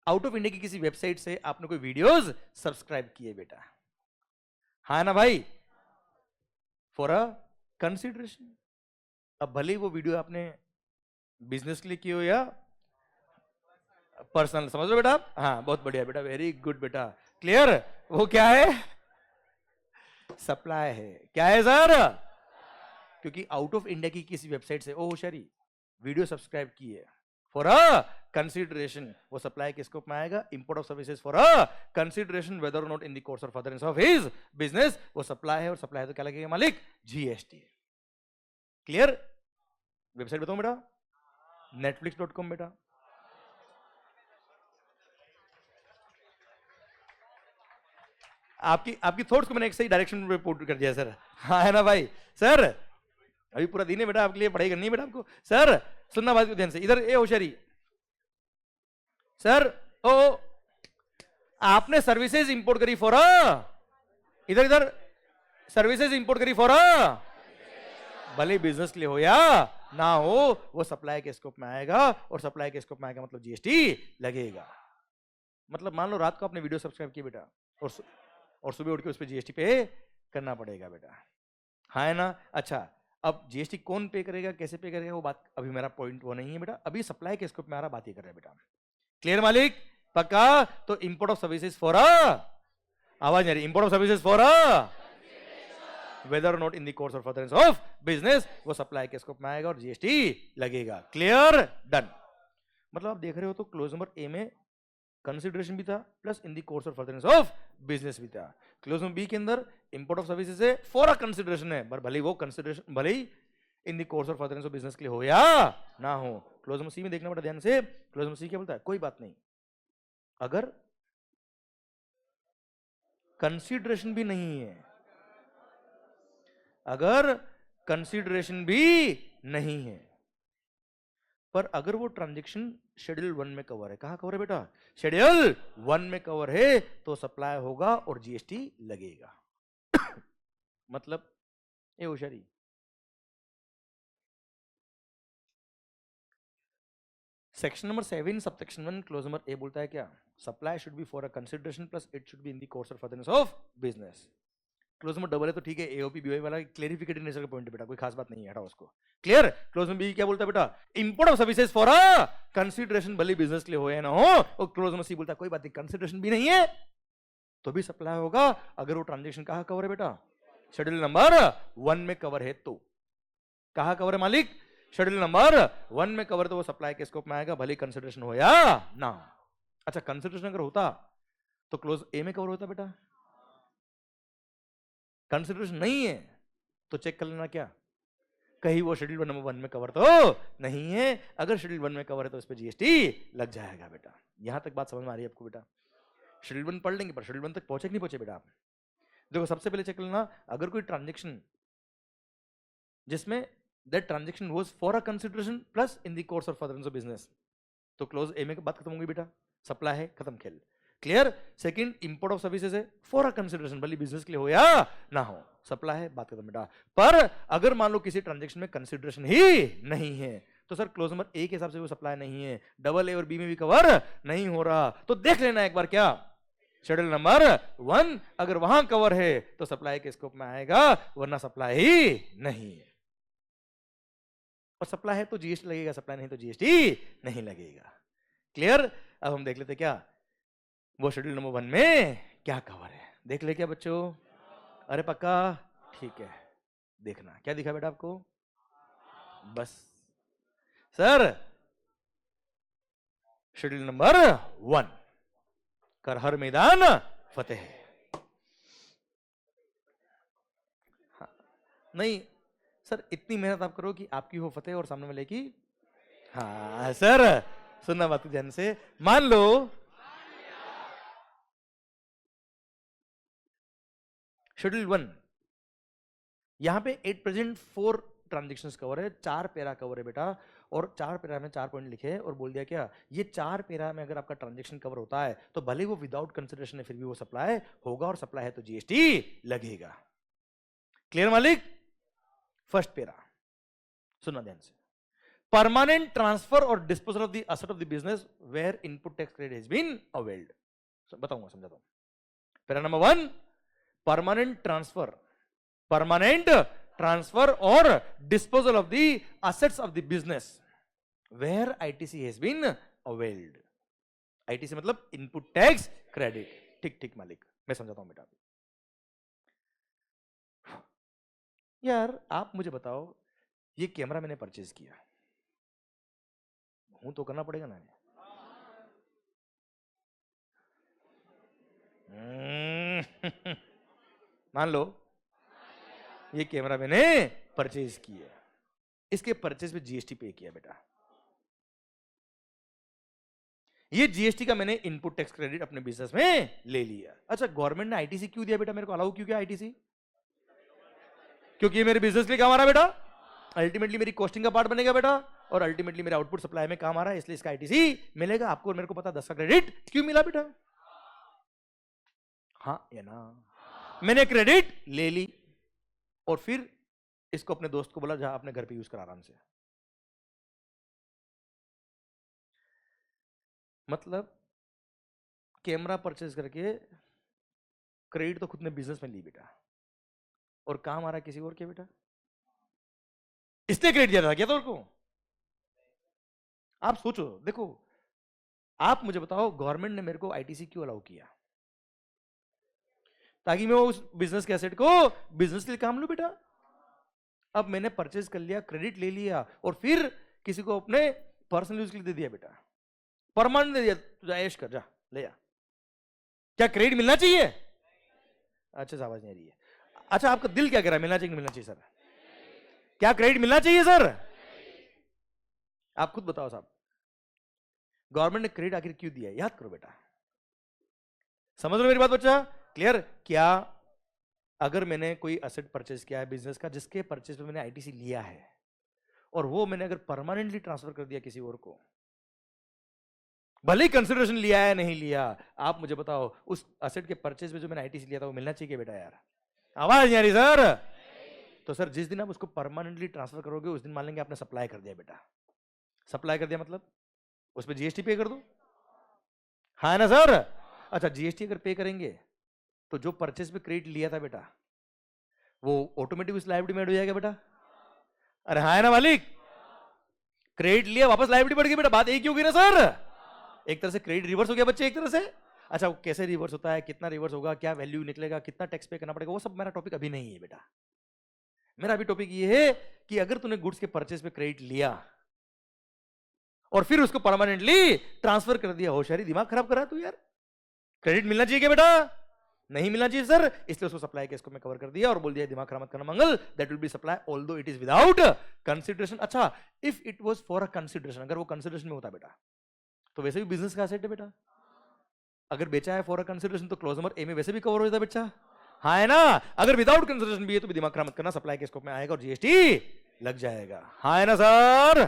आउट ऑफ इंडिया की किसी वेबसाइट से आपने कोई वीडियोस सब्सक्राइब किए बेटा, हाँ ना भाई, फॉर अ कंसिडरेशन, अब भले ही वो वीडियो आपने बिजनेस के लिए की हो या पर्सनल, समझ लो बेटा, हाँ बहुत बढ़िया बेटा, वेरी गुड बेटा, क्लियर, वो क्या है, सप्लाई है, क्या है सर, क्योंकि आउट ऑफ इंडिया की किसी वेबसाइट से ओ होशियारी वीडियो सब्सक्राइब की है फॉर अ कंसीडरेशन, वो सप्लाई के स्कोप में आएगा. Import of services for a consideration whether or not in the course or furtherance of his business, वो सप्लाई है, और सप्लाई है तो क्या लगेगा मालिक? जीएसटी. क्लियर? वेबसाइट बताऊं बेटा? netflix.com बेटा. आपकी थॉट्स को मैंने एक सही डायरेक्शन में पुट कर दिया सर. हाँ है ना भाई? सर अभी पूरा दिन है बेटा आपके लिए, पढ़ाई करनी है बेटा आपको. सर सुनना बात को ध्यान से, इधर ए होशियारी. सर ओ आपने सर्विसेज इंपोर्ट करी फॉर इधर इधर सर्विसेज इंपोर्ट करी फॉर भले बिजनेस के लिए हो या ना हो, वो सप्लाई के स्कोप में आएगा, और सप्लाई के स्कोप में आएगा मतलब जीएसटी लगेगा. मतलब मान लो रात को आपने वीडियो सब्सक्राइब की बेटा, और सुबह उठ के उस पर जीएसटी पे करना पड़ेगा बेटा. हाँ है ना? अच्छा, अब जीएसटी कौन पे करेगा, कैसे पे करेगा, वो बात अभी मेरा पॉइंट वो नहीं है बेटा. अभी सप्लाई के स्कोप में आ रहा, बात ये कर रहे हैं बेटा. क्लियर मालिक? पक्का? तो इंपोर्ट ऑफ सर्विसेज फॉर आवाज नहीं आ रही. Import of services for whether not in the course or furtherance of business, वो सप्लाई के स्कोप में आएगा और जीएसटी लगेगा. क्लियर? डन. मतलब आप देख रहे हो तो क्लोज नंबर ए में कंसिडरेशन भी था plus in the course or furtherance of business भी था. क्लोज नंबर बी के अंदर इंपोर्ट ऑफ सर्विसेज है, फॉर अ कंसिडरेशन है, पर भले ही वो कंसिडरेशन भले ही इन the course or furtherance of business के लिए हो या ना हो. क्लोज नंबर सी में देखना पड़ा ध्यान से. क्लोज नंबर सी क्या बोलता है? कोई बात नहीं, अगर कंसिडरेशन भी नहीं है, अगर कंसिडरेशन भी नहीं है, पर अगर वो ट्रांजैक्शन शेड्यूल 1 में कवर है. कहां कवर है बेटा? शेड्यूल 1 में कवर है, तो सप्लाई होगा और जीएसटी लगेगा. मतलब ये होशियारी. Section number 7 subsection 1 clause number A बोलता है क्या? Supply should be for a consideration plus it should be in the course or furtherance of business. Clause number double है तो ठीक है, एओपी बीओपी वाला क्लेरिफिकेटिव नेचर का पॉइंट है बेटा, कोई खास बात नहीं है, हटाओ उसको. क्लियर? क्लोज नंबर बी क्या बोलता है बेटा? Import of services for a consideration, भले बिजनेस के लिए हो या ना हो. और क्लोज नंबर सी बोलता है कोई बात नहीं, कंसीडरेशन भी नहीं है तो भी सप्लाई होगा, अगर वो ट्रांजेक्शन कहां कवर है बेटा? शेड्यूल नंबर 1 में कवर है. तो कहां कवर है मालिक? शेड्यूल नंबर 1 में कवर, तो वो सप्लाई के स्कोप में आएगा, भले कंसीडरेशन हो या ना. अच्छा, कंसीडरेशन अगर होता तो क्लोज ए में कवर होता बेटा. कंसिडरेशन नहीं है तो चेक कर लेना क्या कहीं वो शेड्यूल नंबर 1 में कवर तो नहीं है. अगर शेड्यूल 1 में कवर है तो इस पे जीएसटी लग जाएगा बेटा. यहां तक बात समझ में आ रही है आपको बेटा? शेड्यूल 1 पढ़ लेंगे, पर शेड्यूल 1 तक पहुंचे कि नहीं पहुंचे बेटा आप? देखो सबसे पहले चेक कर लेना, अगर कोई ट्रांजेक्शन जिसमें that transaction was for a consideration plus in the course of furtherance of business, तो क्लोज ए में बात खत्म होगी बेटा. सप्लाई है, खत्म खेल. Clear? Second, import of services है फॉर अ कंसिडरेशन, भले बिजनेस के लिए हो या ना हो, सप्लाई है, बात खत्म बेटा. पर अगर मान लो किसी ट्रांजैक्शन में कंसिडरेशन ही नहीं है, तो सर क्लोज नंबर ए के हिसाब से वो सप्लाई नहीं है, डबल ए और बी में भी कवर नहीं हो रहा, तो देख लेना एक बार क्या शेड्यूल नंबर 1 अगर वहां कवर है तो सप्लाई के स्कोप में आएगा, वरना सप्लाई ही नहीं है. और सप्लाई है तो जीएसटी लगेगा, सप्लाई नहीं तो जीएसटी नहीं लगेगा. क्लियर? अब हम देख लेते क्या वो शेड्यूल नंबर 1 में क्या कवर है. देख ले क्या बच्चों? अरे पक्का? ठीक है, देखना क्या दिखा बेटा आपको. बस सर शेड्यूल नंबर 1, कर हर मैदान फतेह. हाँ, नहीं सर, इतनी मेहनत आप करो कि आपकी हो फतेह और सामने वाले की. हाँ सर, सुनना बात ध्यान से. मान लो शेड्यूल 1, यहां पे 8 प्रेजेंट 4 ट्रांजेक्शंस कवर है, 4 पैरा कवर है बेटा, और 4 पैरा में 4 पॉइंट लिखे और बोल दिया क्या ये 4 पैरा में अगर आपका ट्रांजेक्शन कवर होता है तो भले वो विदाउट कंसिडरेशन है फिर भी वो सप्लाई होगा, और सप्लाई है तो जीएसटी लगेगा. क्लियर मालिक? फर्स्ट पैरा सुनना ध्यान से. Permanent transfer or disposal of the asset of the business where input tax credit has been availed. बताऊंगा, समझाता हूं. Para number 1, permanent transfer or disposal of the assets of the business where ITC has been availed. ITC मतलब input tax credit. ठीक ठीक मालिक, मैं समझाता हूं बेटा. यार आप मुझे बताओ, ये कैमरा मैंने परचेज किया, हूं तो करना पड़ेगा ना. मान लो ये कैमरा मैंने परचेज किया, इसके परचेज पे जीएसटी पे किया बेटा, ये जीएसटी का मैंने इनपुट टैक्स क्रेडिट अपने बिजनेस में ले लिया। अच्छा, गवर्नमेंट ने आईटीसी क्यों दिया बेटा मेरे को, अलाउ क्यों किया आईटीसी? क्योंकि ये मेरे बिजनेस के लिए काम आ रहा है बेटा, अल्टीमेटली मेरी कॉस्टिंग का पार्ट बनेगा बेटा, और अल्टीमेटली मेरे आउटपुट सप्लाई में काम आ रहा है, इसलिए इसका आईटीसी मिलेगा। आपको और मेरे को पता 10 का क्रेडिट क्यों मिला बेटा? हाँ या ना? मैंने क्रेडिट ले ली और फिर इसको अपने दोस्त को बोला जा अपने घर पे यूज कर आराम से। मतलब कैमरा परचेज करके क्रेडिट तो खुद ने बिजनेस में ली बेटा, और काम आ रहा किसी और के बेटा, इसने क्रेडिट दिया था क्या तो को? आप सोचो, देखो आप मुझे बताओ, गवर्नमेंट ने मेरे को आईटीसी क्यों अलाउ किया? ताकि मैं उस बिजनेस के एसेट को बिजनेस के लिए काम लूं बेटा। अब मैंने परचेज कर लिया, क्रेडिट ले लिया, और फिर किसी को अपने पर्सनल यूज के लिए दे दिया बेटा, परमानेंट दे दिया, तुझे ऐश कर जा ले जा। क्या क्रेडिट मिलना चाहिए? अच्छा, आवाज नहीं आ रही है। अच्छा, आपका दिल क्या कह रहा है, मिलना चाहिए नहीं मिलना चाहिए सर? क्या क्रेडिट मिलना चाहिए सर? आप खुद बताओ साहब, गवर्नमेंट ने क्रेडिट आखिर क्यों दिया? याद करो बेटा, समझ लो मेरी बात बच्चा, क्लियर? क्या अगर मैंने कोई एसेट परचेज किया है बिजनेस का, जिसके परचेज पे मैंने आईटीसी लिया है, और वो मैंने अगर परमानेंटली ट्रांसफर कर दिया किसी और को, भले ही कंसिडरेशन लिया है नहीं लिया, आप मुझे बताओ उस एसेट के परचेज पे जो मैंने आईटीसी लिया था वो मिलना चाहिए बेटा? यार आवाज नहीं आ रही सर? तो सर जिस दिन आप उसको परमानेंटली ट्रांसफर करोगे उस दिन मान लेंगे आपने सप्लाई कर दिया बेटा। सप्लाई कर दिया मतलब उस पर जीएसटी पे कर दो, हाँ ना सर? अच्छा, जीएसटी अगर पे करेंगे तो जो परचेज पे क्रेडिट लिया था बेटा वो ऑटोमेटिक उस लायबिलिटी में ऐड हो जाएगा बेटा। अरे हाँ ना मालिक, क्रेडिट लिया वापस लायबिलिटी बढ़ गई बेटा, बात एक ही होगी ना सर? एक तरह से क्रेडिट रिवर्स हो गया बच्चे, एक तरह से। अच्छा, वो कैसे रिवर्स होता है, कितना रिवर्स होगा, क्या वैल्यू निकलेगा, कितना टैक्स पे करना पड़ेगा, वो सब मेरा टॉपिक अभी नहीं है बेटा। मेरा अभी टॉपिक ये है कि अगर तूने गुड्स के परचेज पे क्रेडिट लिया और फिर उसको परमानेंटली ट्रांसफर कर दिया, होशियारी दिमाग खराब कर रहा है तू यार। क्रेडिट मिलना चाहिए क्या बेटा? नहीं मिलना चाहिए सर, इसलिए उसको सप्लाई के इसको मैं कवर कर दिया और बोल दिया दिमाग खराब मत करना Mangal, that will be supply although it is without consideration. अच्छा, if it was for a consideration, अगर वो कंसिडरेशन में होता बेटा तो वैसे भी बिजनेस का एसेट है बेटा, अगर बेचा है फॉर अ कंसिडरेशन तो क्लॉज नंबर ए में वैसे भी कवर हो जाता बच्चा, हाँ है ना? अगर विदाउट कंसिडरेशन भी है तो भी दिमाग खराब मत करना, सप्लाई के स्कोप में आएगा और जीएसटी लग जाएगा, हाँ है ना सर?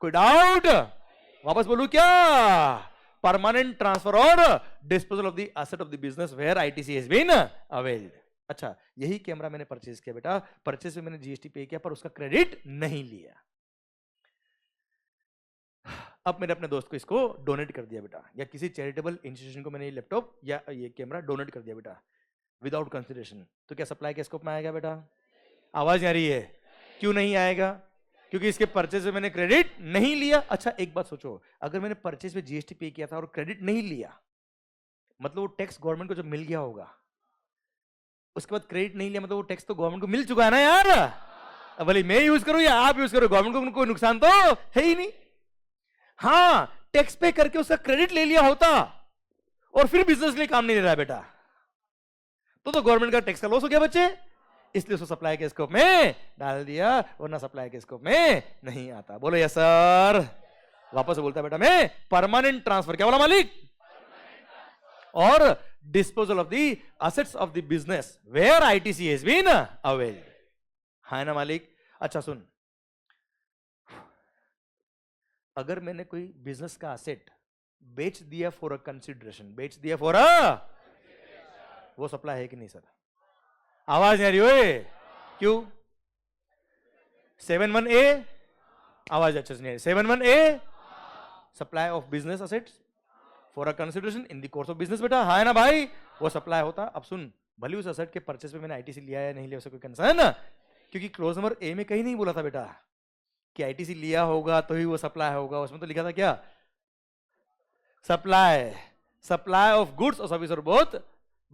कोई डाउट? वापस बोलूं क्या? Permanent transfer or disposal of the asset of the business where ITC has been availed. अच्छा, यही कैमरा मैंने परचेज किया बेटा, परचेज में मैंने जीएसटी पे किया पर उसका क्रेडिट नहीं लिया। अब मैंने अपने दोस्त को इसको डोनेट कर दिया बेटा, या किसी चैरिटेबल इंस्टीट्यूशन को मैंने ये लैपटॉप या ये कैमरा डोनेट कर दिया बेटा विदाउट कंसिडरेशन, तो क्या सप्लाई के स्कोप में आएगा बेटा? आवाज नहीं आ रही है? क्यों नहीं आएगा? क्योंकि इसके परचेज में मैंने क्रेडिट नहीं लिया। अच्छा, एक बात सोचो, अगर मैंने परचेज में जीएसटी पे किया था और क्रेडिट नहीं लिया, मतलब वो टैक्स गवर्नमेंट को जब मिल गया होगा, उसके बाद क्रेडिट नहीं लिया, मतलब वो टैक्स तो गवर्नमेंट को मिल चुका है ना यार। अब भले मैं यूज करूं या आप यूज करो, गवर्नमेंट को कोई नुकसान तो है ही नहीं। हाँ, टैक्स पे करके उसका क्रेडिट ले लिया होता और फिर बिजनेस के लिए काम नहीं ले रहा है बेटा, तो गवर्नमेंट का टैक्स का लॉस हो गया बच्चे, इसलिए उसको सप्लाई के स्कोप में डाल दिया, वरना सप्लाई के स्कोप में नहीं आता। बोलो यस सर। वापस बोलता बेटा मैं, परमानेंट ट्रांसफर, क्या बोला मालिक? Or disposal of the assets of the business where ITC has been availed, है ना मालिक? अच्छा सुन, अगर मैंने कोई बिजनेस का एसेट बेच दिया फॉर अ कंसिडरेशन, बेच दिया फॉर अ, वो सप्लाई है कि नहीं सर? आवाज नहीं आ रही ओए? क्यों? 71A आवाज अच्छे से नहीं आ रही। 71A supply of business assets for a consideration in the course of business बेटा, हाँ है ना भाई? वो सप्लाई होता। अब सुन, भले उस असेट के परचेस पे मैंने आईटीसी लिया या नहीं लिया उससे कोई कंसर्न, क्योंकि क्लोज नंबर ए में कहीं नहीं बोला था बेटा कि आईटीसी लिया होगा तो ही वो सप्लाई होगा। उसमें तो लिखा था क्या? Supply, supply of goods or service or both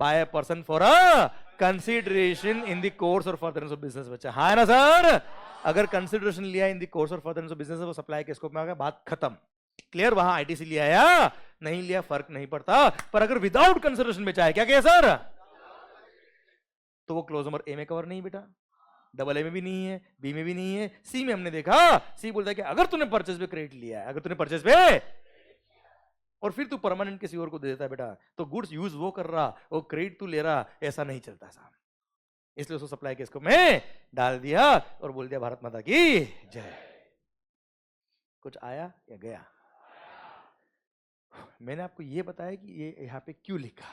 by a person for a consideration in the course or furtherance of business बच्चा, हाँ है ना सर? अगर कंसिडरेशन लिया in the course or furtherance of business, वो सप्लाई के scope में आ गया, बात खत्म, क्लियर? वहां आईटीसी लिया या नहीं लिया फर्क नहीं पड़ता। पर अगर विदाउट कंसिडरेशन बेचा है, क्या कहे सर? तो वो क्लोज नंबर ए में कवर नहीं बेटा, डबल ए में भी नहीं है, बी में भी नहीं है, सी में हमने देखा, सी बोलता है कि अगर तूने परचेज पे क्रेडिट लिया है, अगर तूने परचेज पे और फिर तू परमानेंट किसी और को दे देता है बेटा, तो गुड्स यूज वो कर रहा, वो क्रेडिट तू ले रहा, ऐसा नहीं चलता साहब। इसलिए उसको सप्लाई के स्कोप में डाल दिया और बोल दिया भारत माता की जय। कुछ आया या गया? मैंने आपको ये बताया कि ये यहाँ पे क्यों लिखा।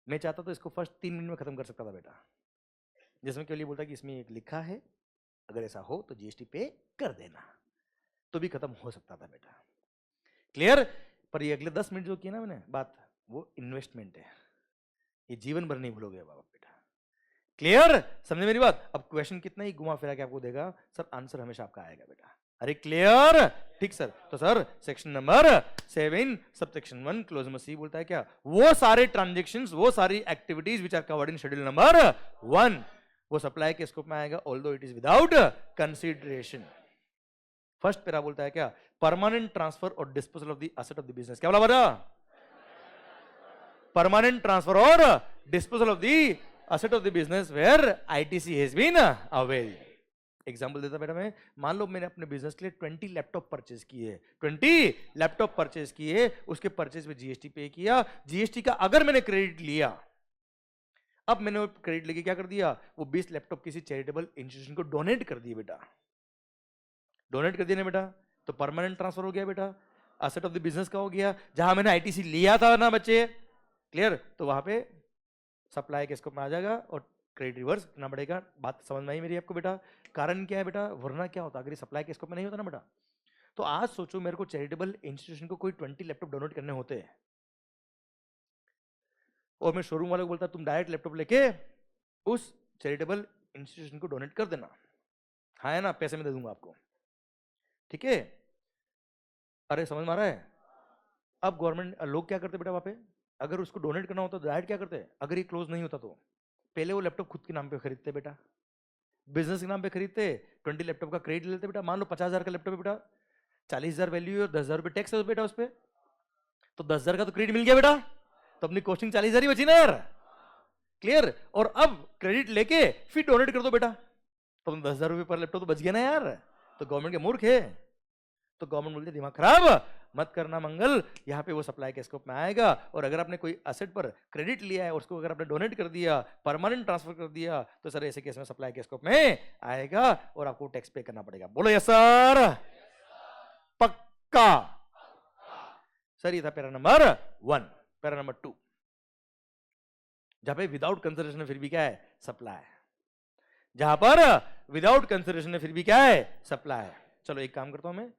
मैं चाहता तो इसको फर्स्ट 3 मिनट में खत्म कर सकता था बेटा, जिसमें केवल ये बोलता कि इसमें एक लिखा है, अगर ऐसा हो तो जीएसटी पे कर देना, तो भी खत्म हो सकता था बेटा। क्लियर? पर ये अगले 10 मिनट जो किया ना मैंने बात, वो इन्वेस्टमेंट है, ये जीवन भर नहीं भूलोगे बाबा बेटा। क्लियर? समझे मेरी बात? अब क्वेश्चन कितना ही घुमा फिरा के आपको देगा, सर आंसर हमेशा आपका आएगा बेटा। अरे क्लियर? ठीक सर। तो sir section number 7 sub section 1 clause number सी बोलता है क्या, वो सारे ट्रांजेक्शंस, वो सारी activities which are covered in schedule number 1 वो सप्लाई के स्कोप में आएगा, although it is without consideration. First para बोलता है क्या, permanent transfer or disposal of the asset of the business. क्या बोला बड़ा? Permanent transfer or disposal of the asset of the business where ITC has been availed. Example देता बेटा मैं, मान लो मैंने अपने बिजनेस के लिए 20 लैपटॉप परचेज किए, 20 लैपटॉप परचेज किए, उसके परचेज पे जीएसटी पे किया, जीएसटी का अगर मैंने क्रेडिट लिया, अब मैंने वो क्रेडिट लेके क्या कर दिया, वो 20 लैपटॉप किसी चैरिटेबल इंस्टीट्यूशन को डोनेट कर दिए बेटा, डोनेट कर दिया ना बेटा, तो परमानेंट ट्रांसफर हो गया बेटा, एसेट ऑफ द बिजनेस का हो गया, जहां मैंने आईटीसी लिया था ना बच्चे। क्लियर? तो वहां पे सप्लाई के स्कोप में आ जाएगा और क्रेडिट रिवर्स करना पड़ेगा। बात समझ में आई मेरी आपको बेटा? कारण क्या है बेटा, वरना क्या होता अगर ये सप्लाई के स्कोप में नहीं होता ना बेटा, तो आज सोचो मेरे को चैरिटेबल इंस्टीट्यूशन को कोई 20 लैपटॉप डोनेट करने होते हैं, और मैं शोरूम वाले को बोलता तुम डायरेक्ट लैपटॉप लेके उस चैरिटेबल इंस्टीट्यूशन को डोनेट कर देना, हाँ है ना, पैसे में दे दूंगा आपको, ठीक है? अरे समझ में आ रहा है? अब गवर्नमेंट लोग क्या करते बेटा वहां पे, अगर उसको डोनेट करना होता तो डायरेक्ट क्या करते, अगर ये क्लोज नहीं होता तो पहले वो लैपटॉप खुद के नाम पे खरीदते बेटा, बिजनेस के नाम पे खरीदते, 20 लैपटॉप का क्रेडिट लेते बेटा। मान लो 50,000 का लैपटॉप है बेटा, 40,000 वैल्यू है, 10,000 रुपए टैक्स है बेटा उस पर, तो 10,000 का तो क्रेडिट मिल गया बेटा, तो अपनी कॉस्टिंग 40,000 ही बची ना यार। क्लियर? और अब क्रेडिट लेके फिर डोनेट कर दो बेटा, तो 10,000 रुपए पर लैपटॉप तो बच गया ना यार। तो गवर्नमेंट के मूर्ख है, तो गवर्नमेंट बोलते दिमाग खराब मत करना मंगल, यहाँ पे वो सप्लाई के स्कोप में आएगा। और अगर आपने कोई एसेट पर क्रेडिट लिया है, उसको अगर आपने डोनेट कर दिया, परमानेंट ट्रांसफर कर दिया, तो सर ऐसे केस में सप्लाई के स्कोप में आएगा और आपको टैक्स पे करना पड़ेगा। बोलो यस सर, पक्का सर। ये था पैरा नंबर 1। पैरा नंबर 2, जहां पे विदाउट कंसिडरेशन फिर भी क्या है, सप्लाई, जहां पर विदाउट कंसिडरेशन फिर भी क्या है, सप्लाई। चलो एक काम करता हूं मैं,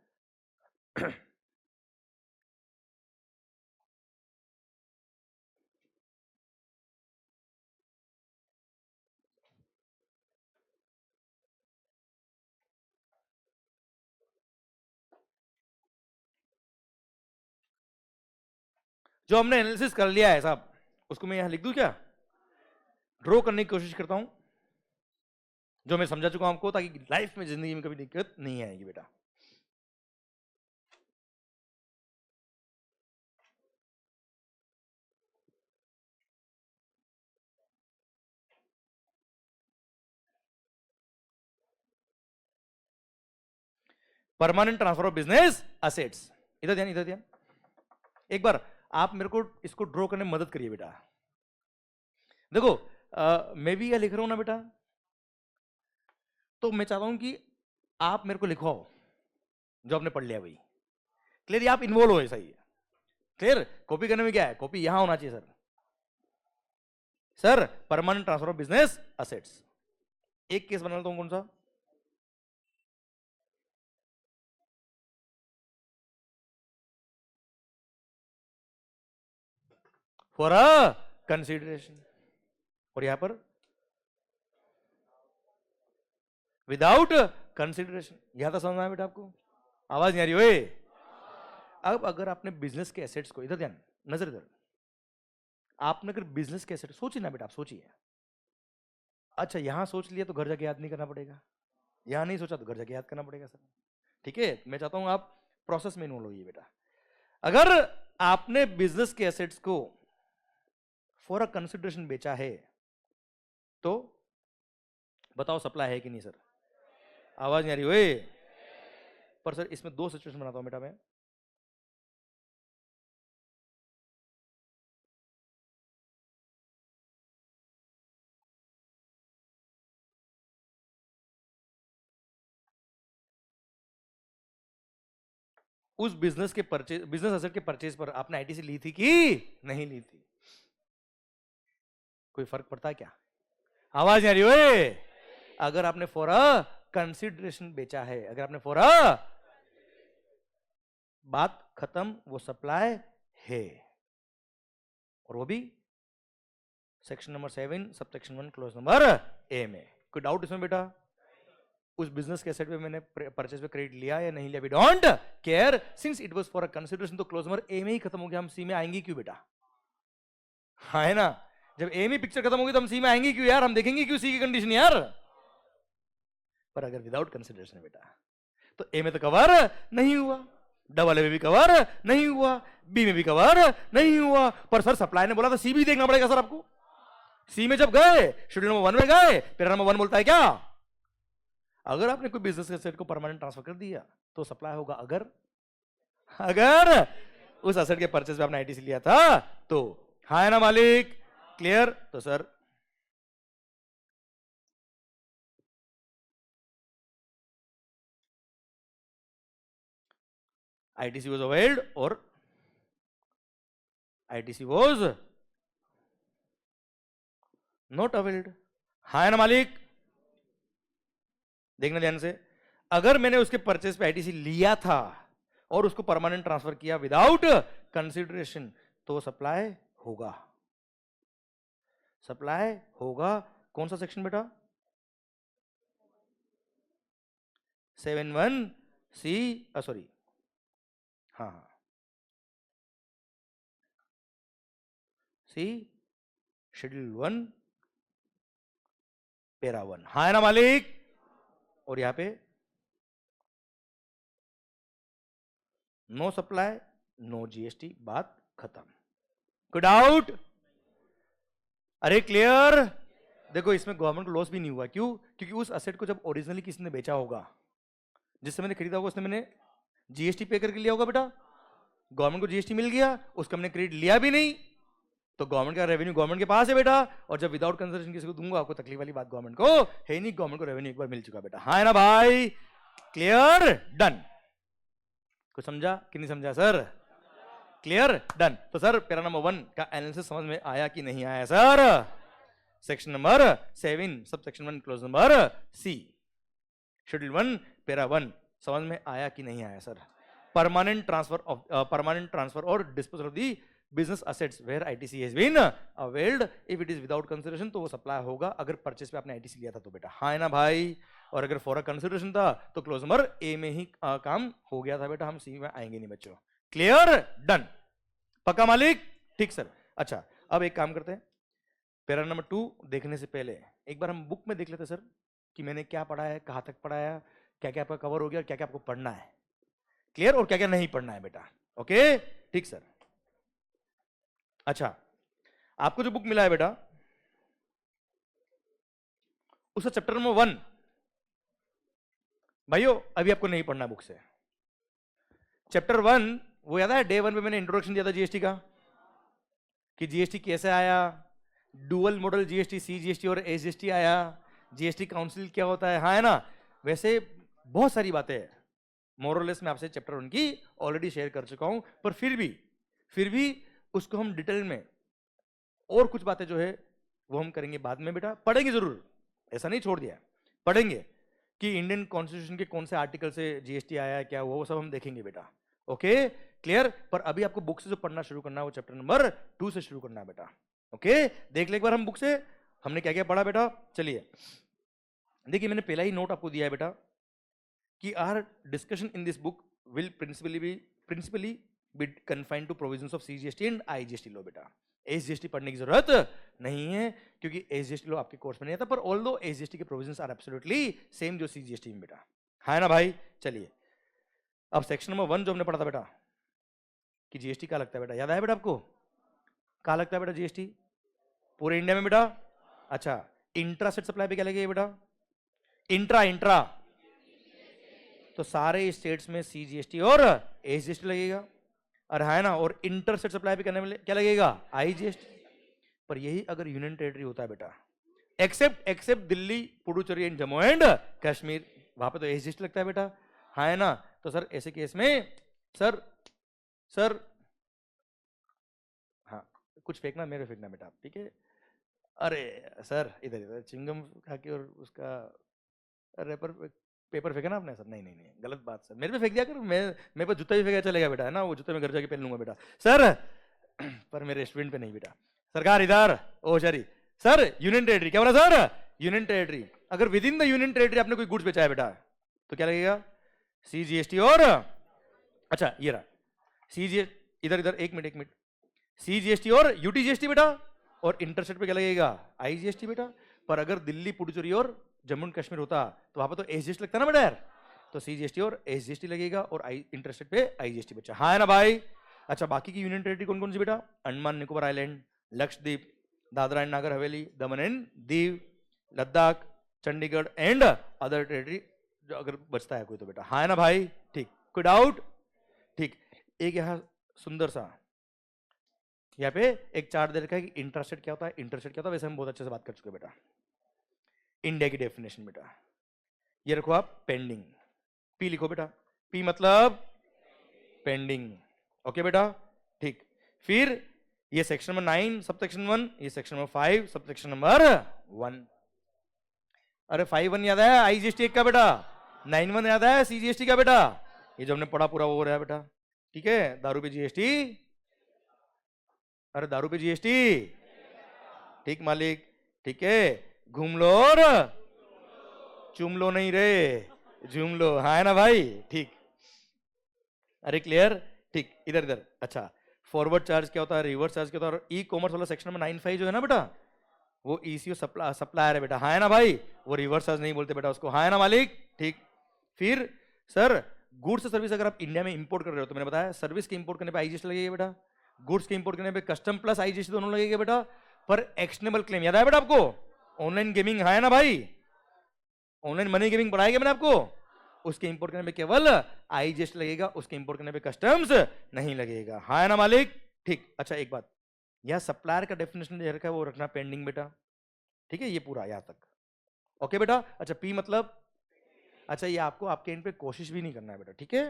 जो हमने एनालिसिस कर लिया है साहब, उसको मैं यहां लिख दूं क्या, ड्रॉ करने की कोशिश करता हूं, जो मैं समझा चुका हूं आपको, ताकि लाइफ में जिंदगी में कभी दिक्कत नहीं आएगी बेटा। Permanent transfer of business assets, इधर ध्यान, इधर ध्यान। एक बार आप मेरे को इसको ड्रॉ करने में मदद करिए बेटा। देखो मैं भी यह लिख रहा हूं ना बेटा, तो मैं चाहता हूं कि आप मेरे को लिखवाओ जो आपने पढ़ लिया वही। क्लियर? आप इन्वॉल्व हो, ऐसा ही है। क्लियर? कॉपी करने में क्या है, कॉपी यहां होना चाहिए sir. Sir permanent transfer of business assets, एक केस बना लेता हूं, कौन सा, फॉर अ कंसिडरेशन, और यहां पर विदाउट कंसिडरेशन। यहां तक समझ में आया बेटा आपको? आवाज नहीं आ रही ओए? अब अगर आपने बिजनेस के एसेट्स को, इधर ध्यान, नजर इधर, आपने अगर बिजनेस के एसेट सोचिए ना बेटा, आप सोचिए। अच्छा यहां सोच लिया तो घर जाके याद नहीं करना पड़ेगा, यहां नहीं सोचा तो घर जाके याद करना पड़ेगा सर। ठीक है? मैं चाहता हूं आप प्रोसेस में इन्वॉल्व होइए बेटा। अगर आपने बिजनेस के एसेट्स को फॉर अ कंसिडरेशन बेचा है, तो बताओ सप्लाई है कि नहीं सर? आवाज नहीं आ रही ओए। पर सर इसमें दो सिचुएशन बनाता हूं बेटा मैं। उस बिजनेस के परचेज, बिजनेस एसेट के परचेज पर आपने आईटीसी ली थी कि नहीं ली थी? कोई फर्क पड़ता है क्या? आवाज नहीं आ रही ओए। अगर आपने फॉर अ कंसिडरेशन बेचा है, अगर आपने फॉर अ, बात खत्म, वो सप्लाई है। और वो भी section number 7 sub section 1 clause number A में। कोई डाउट इसमें बेटा? उस बिजनेस के एसेट पे मैंने परचेज पे क्रेडिट लिया या नहीं लिया? We don't care since it was for a consideration. तो क्लोज नंबर ए में ही खत्म हो गया, हम सी में आएंगे क्यों बेटा? हाँ है ना, जब ए में पिक्चर खत्म होगी तो हम सी में आएंगे क्यों यार? हम देखेंगे क्यों सी की कंडीशन यार? पर अगर विदाउट कंसीडरेशन है बेटा तो ए में तो कवर नहीं हुआ, डबल ए में भी कवर नहीं हुआ, बी में भी कवर नहीं हुआ। पर सर सप्लाई ने बोला था सी भी देखना पड़ेगा सर आपको। सी में जब गए, शेड्यूल नंबर 1 में गए, पैरा नंबर 1 बोलता है क्या? अगर आपने कोई बिजनेस एसेट को परमानेंट ट्रांसफर कर दिया तो सप्लाई होगा अगर, अगर उस एसेट के परचेज पे आपने आईटीसी लिया था तो। हाँ है ना मालिक? क्लियर? तो सर आईटीसी वाज अवेल्ड और आईटीसी वाज नॉट अवेल्ड। हाँ है ना मालिक? देखना ध्यान से, अगर मैंने उसके परचेज पे आईटीसी लिया था और उसको परमानेंट ट्रांसफर किया विदाउट कंसीडरेशन तो सप्लाई होगा, सप्लाई होगा। कौन सा सेक्शन बेटा? 7(1) सी, सॉरी, हाँ हाँ, सी शेड्यूल 1 पैरा 1। हाँ है ना मालिक? और यहां पे नो सप्लाई नो जीएसटी, बात खत्म। कोई डाउट? अरे क्लियर? देखो इसमें गवर्नमेंट को लॉस भी नहीं हुआ, क्यों? क्योंकि उस एसेट को जब ओरिजिनली किसी ने बेचा होगा, जिससे मैंने खरीदा होगा, उसने मैंने जीएसटी पे करके लिया होगा बेटा, गवर्नमेंट को जीएसटी मिल गया, उसका मैंने क्रेडिट लिया भी नहीं, तो गवर्नमेंट का रेवेन्यू गवर्नमेंट के पास है बेटा। और जब विदाउट कंसिडरेशन किसी को दूंगा, आपको तकलीफ वाली बात गवर्नमेंट को है नहीं, गवर्नमेंट को रेवेन्यू एक बार मिल चुका बेटा। हाँ है ना भाई? क्लियर? डन? कुछ समझा कि नहीं समझा सर? क्लियर? डन? तो सर पैरा नंबर 1 का एनालिसिस समझ में आया कि नहीं आया sir? Section number 7 sub section 1 clause number C schedule 1 para 1 समझ में आया कि नहीं आया sir? Permanent transfer or disposal of the business assets where ITC has been availed, if it is without consideration तो वो सप्लाई होगा अगर परचेज पे आपने आईटीसी लिया था तो बेटा। हाँ है ना भाई? और अगर फॉर अ कंसीडरेशन था तो क्लोज नंबर ए में ही काम हो गया था बेटा, हम सी में आएंगे नहीं बच्चों। क्लियर? डन? पक्का मालिक? ठीक सर। अच्छा अब एक काम करते हैं, पैरा नंबर 2 देखने से पहले एक बार हम बुक में देख लेते सर कि मैंने क्या पढ़ा है, कहां तक पढ़ाया, क्या क्या आपका कवर हो गया और क्या क्या आपको पढ़ना है। क्लियर? और क्या क्या नहीं पढ़ना है बेटा। ओके ठीक सर। अच्छा आपको जो बुक मिला है बेटा उसका चैप्टर नंबर 1 भाइयों अभी आपको नहीं पढ़ना बुक से। चैप्टर 1 वो याद है, डे 1 पे मैंने इंट्रोडक्शन दिया था जीएसटी का, कि जीएसटी कैसे आया, dual model GST, C GST और एस जीएसटी आया, जीएसटी काउंसिल क्या होता है। हाँ है ना? वैसे बहुत सारी बातें मोरलेस मैं आपसे चैप्टर 1 की ऑलरेडी शेयर कर चुका हूं, पर फिर भी उसको हम डिटेल में और कुछ बातें जो है वो हम करेंगे बाद में बेटा, पढ़ेंगे जरूर, ऐसा नहीं छोड़ दिया, पढ़ेंगे कि इंडियन कॉन्स्टिट्यूशन के कौन से आर्टिकल से जीएसटी आया है क्या, वो सब हम देखेंगे बेटा। Okay clear? पर अभी आपको बुक से जो पढ़ना शुरू करना है वो चैप्टर नंबर 2 से शुरू करना है बेटा। ओके देख ले एक बार हम बुक से हमने क्या क्या पढ़ा बेटा। चलिए देखिए मैंने पहला ही नोट आपको दिया है बेटा कि our discussion in this book will principally be confined to provisions of CGST and IGST law बेटा। एसजीएसटी पढ़ने की जरूरत नहीं है क्योंकि एसजीएसटी लॉ आपके कोर्स में नहीं आता, पर ऑल्दो एसजीएसटी के प्रोविजंस आर एब्सोल्युटली सेम जो सीजीएसटी में बेटा। है ना भाई? चलिए अब सेक्शन नंबर 1 जो हमने पढ़ा था बेटा कि जीएसटी क्या लगता है बेटा, याद आया बेटा आपको? क्या लगता है बेटा जीएसटी पूरे इंडिया में बेटा? अच्छा इंट्रा सेट सप्लाई पे क्या लगेगा बेटा? इंट्रा इंट्रा, तो सारे स्टेट्स में सीजीएसटी और एसजीएसटी लगेगा, और है ना, और इंटर सेट सप्लाई पे करने में क्या लगेगा? आईजीएसटी। पर यही अगर यूनियन टेरिटरी होता है बेटा, except Delhi, Puducherry and Jammu and Kashmir, वहां पे तो एसजीएसटी लगता है बेटा, है ना। तो सर ऐसे केस में सर हाँ, कुछ फेंकना मेरे फेंकना बेटा, ठीक है। अरे सर इधर इधर चिंगम खा के और उसका रेपर पेपर फेंका ना आपने? सर नहीं नहीं नहीं, गलत बात सर, मेरे पे फेंक दिया कर, मेरे पे जूता भी फेंका चलेगा बेटा, है ना, वो जूते में घर जाके पहन लूंगा बेटा सर। पर मेरे रेस्टोरेंट पे नहीं बेटा। सरकार इधर, ओ सॉरी सर, यूनियन टेरिटरी, क्या बोला सर? यूनियन टेरिटरी, अगर with in the union territory आपने कोई गुड्स बेचा है बेटा, तो क्या लगेगा? सीजीएसटी और, अच्छा ये रहा सीजीएस, इधर इधर एक मिनट, सीजीएसटी और यूटीजीएसटी बेटा, और इंटरसेट पे क्या लगेगा? आईजीएसटी बेटा। पर अगर दिल्ली, पुडुचेरी और जम्मू एंड कश्मीर होता तो वहां पर तो एसजीएसटी लगता ना बेटा यार, तो सीजीएसटी और एसजीएसटी लगेगा, और इंटरसेट पे आईजीएसटी बचा, हाँ है ना भाई। अच्छा बाकी की यूनियन टेरिटरी कौन कौन सी बेटा? Andaman Nicobar island, Lakshadweep, Dadra and Nagar Haveli, Daman and Diu, Ladakh, Chandigarh and other territory, जो अगर बचता है कोई तो बेटा, हाँ है ना भाई। ठीक, कोई डाउट? ठीक, एक यहाँ सुंदर सा यहाँ पे एक चार्ट दे रखा है कि इंटरसेट क्या होता है, इंटरसेट क्या होता है, वैसे हम बहुत अच्छे से बात कर चुके बेटा। इंडिया की डेफिनेशन बेटा, ये रखो आप पेंडिंग, पी लिखो बेटा, पी मतलब पेंडिंग, ओके बेटा। ठीक, फिर ये सेक्शन नंबर 9 सब सेक्शन 1, ये section number 5 sub section number 1। अरे 5(1) याद है आईजीएसटी का बेटा, 9(1) याद है सीजीएसटी का बेटा, ये जो हमने पढ़ा पूरा वो हो रहा है बेटा, ठीक है। दारू पे जीएसटी, अरे दारू पे जीएसटी, ठीक मालिक, ठीक है। घूम लो और चूम लो नहीं रे, झूम लो, हाँ है ना भाई, ठीक। अरे क्लियर, ठीक, इधर इधर, अच्छा फॉरवर्ड चार्ज क्या होता है, रिवर्स चार्ज क्या होता है, और ई कॉमर्स वाला सेक्शन में 9(5) जो है ना बेटा, वो ईसीओ सप्लायर है बेटा, हाँ है ना भाई, वो रिवर्स चार्ज नहीं बोलते बेटा उसको, हाँ है ना मालिक, ठीक। फिर सर गुड्स सर्विस अगर आप इंडिया में इंपोर्ट कर रहे हो, तो मैंने बताया सर्विस के इंपोर्ट करने पे आईजीएसटी लगेगा बेटा, गुड्स के इंपोर्ट करने पे कस्टम प्लस आईजीएसटी दोनों लगेगा बेटा। पर एक्शनेबल क्लेम याद है बेटा आपको, ऑनलाइन गेमिंग, हाँ है ना भाई, ऑनलाइन मनी गेमिंग पढ़ाएगा मैंने आपको, उसके इंपोर्ट करने पे केवल आईजीएसटी लगेगा, उसके इंपोर्ट करने पे कस्टम्स नहीं लगेगा, हाँ है ना मालिक, ठीक। अच्छा एक बात, यह सप्लायर का डेफिनेशन दे रखा है वो रखना पेंडिंग बेटा, ठीक है, ये पूरा यहां तक, ओके बेटा। अच्छा पी मतलब, अच्छा ये आपको आपके एंड पे कोशिश भी नहीं करना है बेटा, ठीक है,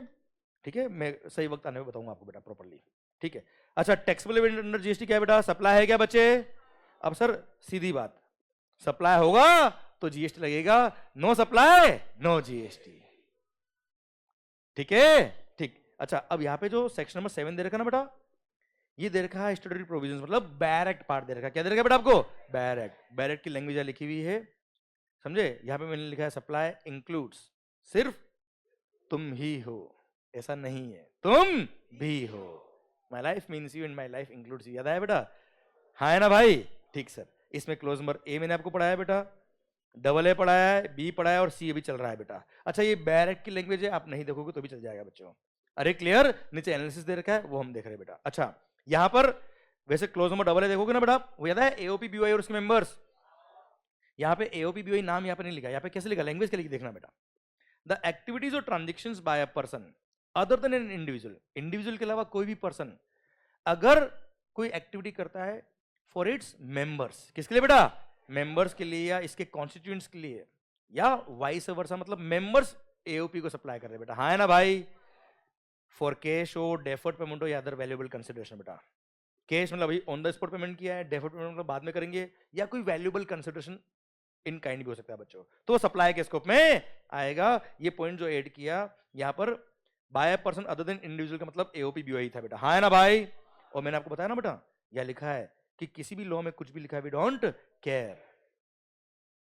ठीक है, मैं सही वक्त आने में बताऊंगा आपको बेटा प्रॉपर्ली, ठीक है। अच्छा टैक्सेबल इवेंट अंडर जीएसटी क्या है बेटा? सप्लाई है क्या बच्चे? अब सर सीधी बात, सप्लाई होगा तो जीएसटी लगेगा, नो सप्लाई नो जीएसटी, ठीक है, ठीक। अच्छा अब यहाँ पे जो सेक्शन नंबर 7 दे रखा ना बेटा, ये दे रखा है स्टैट्यूटरी प्रोविजंस, मतलब बैर एक्ट पार्ट दे रखा है, क्या दे रखा है बेटा आपको? बैर एक्ट, बैर एक्ट की लैंग्वेज लिखी हुई है, समझे, यहाँ पे मैंने लिखा है सप्लाई इंक्लूड्स, सिर्फ तुम ही हो, ऐसा नहीं है, तुम भी हो, my life means you and my life includes you, याद आया बेटा, हाँ है ना भाई, ठीक सर। इसमें क्लोज नंबर ए मैंने आपको पढ़ाया बेटा, डबल ए पढ़ाया है, बी पढ़ाया और सी अभी चल रहा है बेटा। अच्छा ये बैर एक्ट की लैंग्वेज है, आप नहीं देखोगे तो भी चल जाएगा बच्चों, अरे क्लियर, नीचे एनालिसिस दे रखा है वो हम देख रहे हैं बेटा। अच्छा यहाँ पर वैसे क्लोज नंबर डबल ए देखोगे ना बेटा, वो याद है एओपी बीओआई और उसके मेंबर्स, यहाँ पे एओपी बीओआई नाम यहाँ पे नहीं लिखा, यहाँ पे कैसे लिखा, लैंग्वेज के लिए देखना बेटा, the activities or transactions by a person other than an individual, individual के अलावा कोई भी पर्सन अगर कोई एक्टिविटी करता है फॉर इट्स मेंबर्स, किसके लिए बेटा? मेंबर्स के लिए या इसके कॉन्स्टिट्यूएंट्स के लिए, या वाइस वर्सा, मतलब मेंबर्स एओपी को सप्लाई कर रहे हैं बेटा, हाँ है ना भाई। फॉर कैश हो, डेफर्ड पेमेंट हो या अदर वैल्यूएबल कंसिडरेशन बेटा, कैश मतलब अभी ऑन द स्पॉट पेमेंट किया है, डेफर्ड पेमेंट मतलब बाद में करेंगे, या कोई वैल्यूएबल कंसिडरेशन इन काइंड भी हो सकता है बच्चों, तो सप्लाई के स्कोप में आएगा। ये पॉइंट जो ऐड किया यहाँ पर, by person other than individual का मतलब एओपी बीओआई था बेटा, हाँ है ना भाई। और मैंने आपको बताया ना बेटा, यह लिखा है कि किसी भी लॉ में कुछ भी लिखा है we don't care,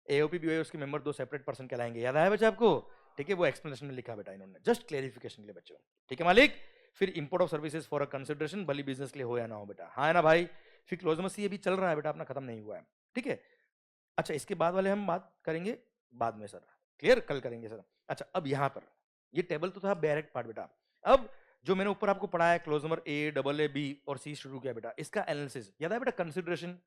AOP BOI उसके मेंबर दो सेपरेट पर्सन कहलाएंगे, याद आया बच्चा आपको, ठीक है, वो एक्सप्लेनेशन में लिखा बेटा इन्होंने, जस्ट क्लेरिफिकेशन के लिए बच्चों, ठीक है मालिक। फिर import of services for a consideration, भली बिजनेस के लिए हो या ना हो बेटा, हाँ है ना भाई। फिर क्लोज में सी अभी चल रहा है बेटा, अपना खत्म नहीं हुआ है, ठीक है। अच्छा इसके बाद वाले हम बात करेंगे बाद में सर, क्लियर, कल करेंगे सर। अच्छा अब यहाँ पर ये टेबल तो था डायरेक्ट पार्ट बेटा, अब जो मैंने ऊपर आपको पढ़ाया clause number A, double A, B और सी शुरू किया बेटा, इसका एनालिसिस याद है बेटा, कंसिडरेशन,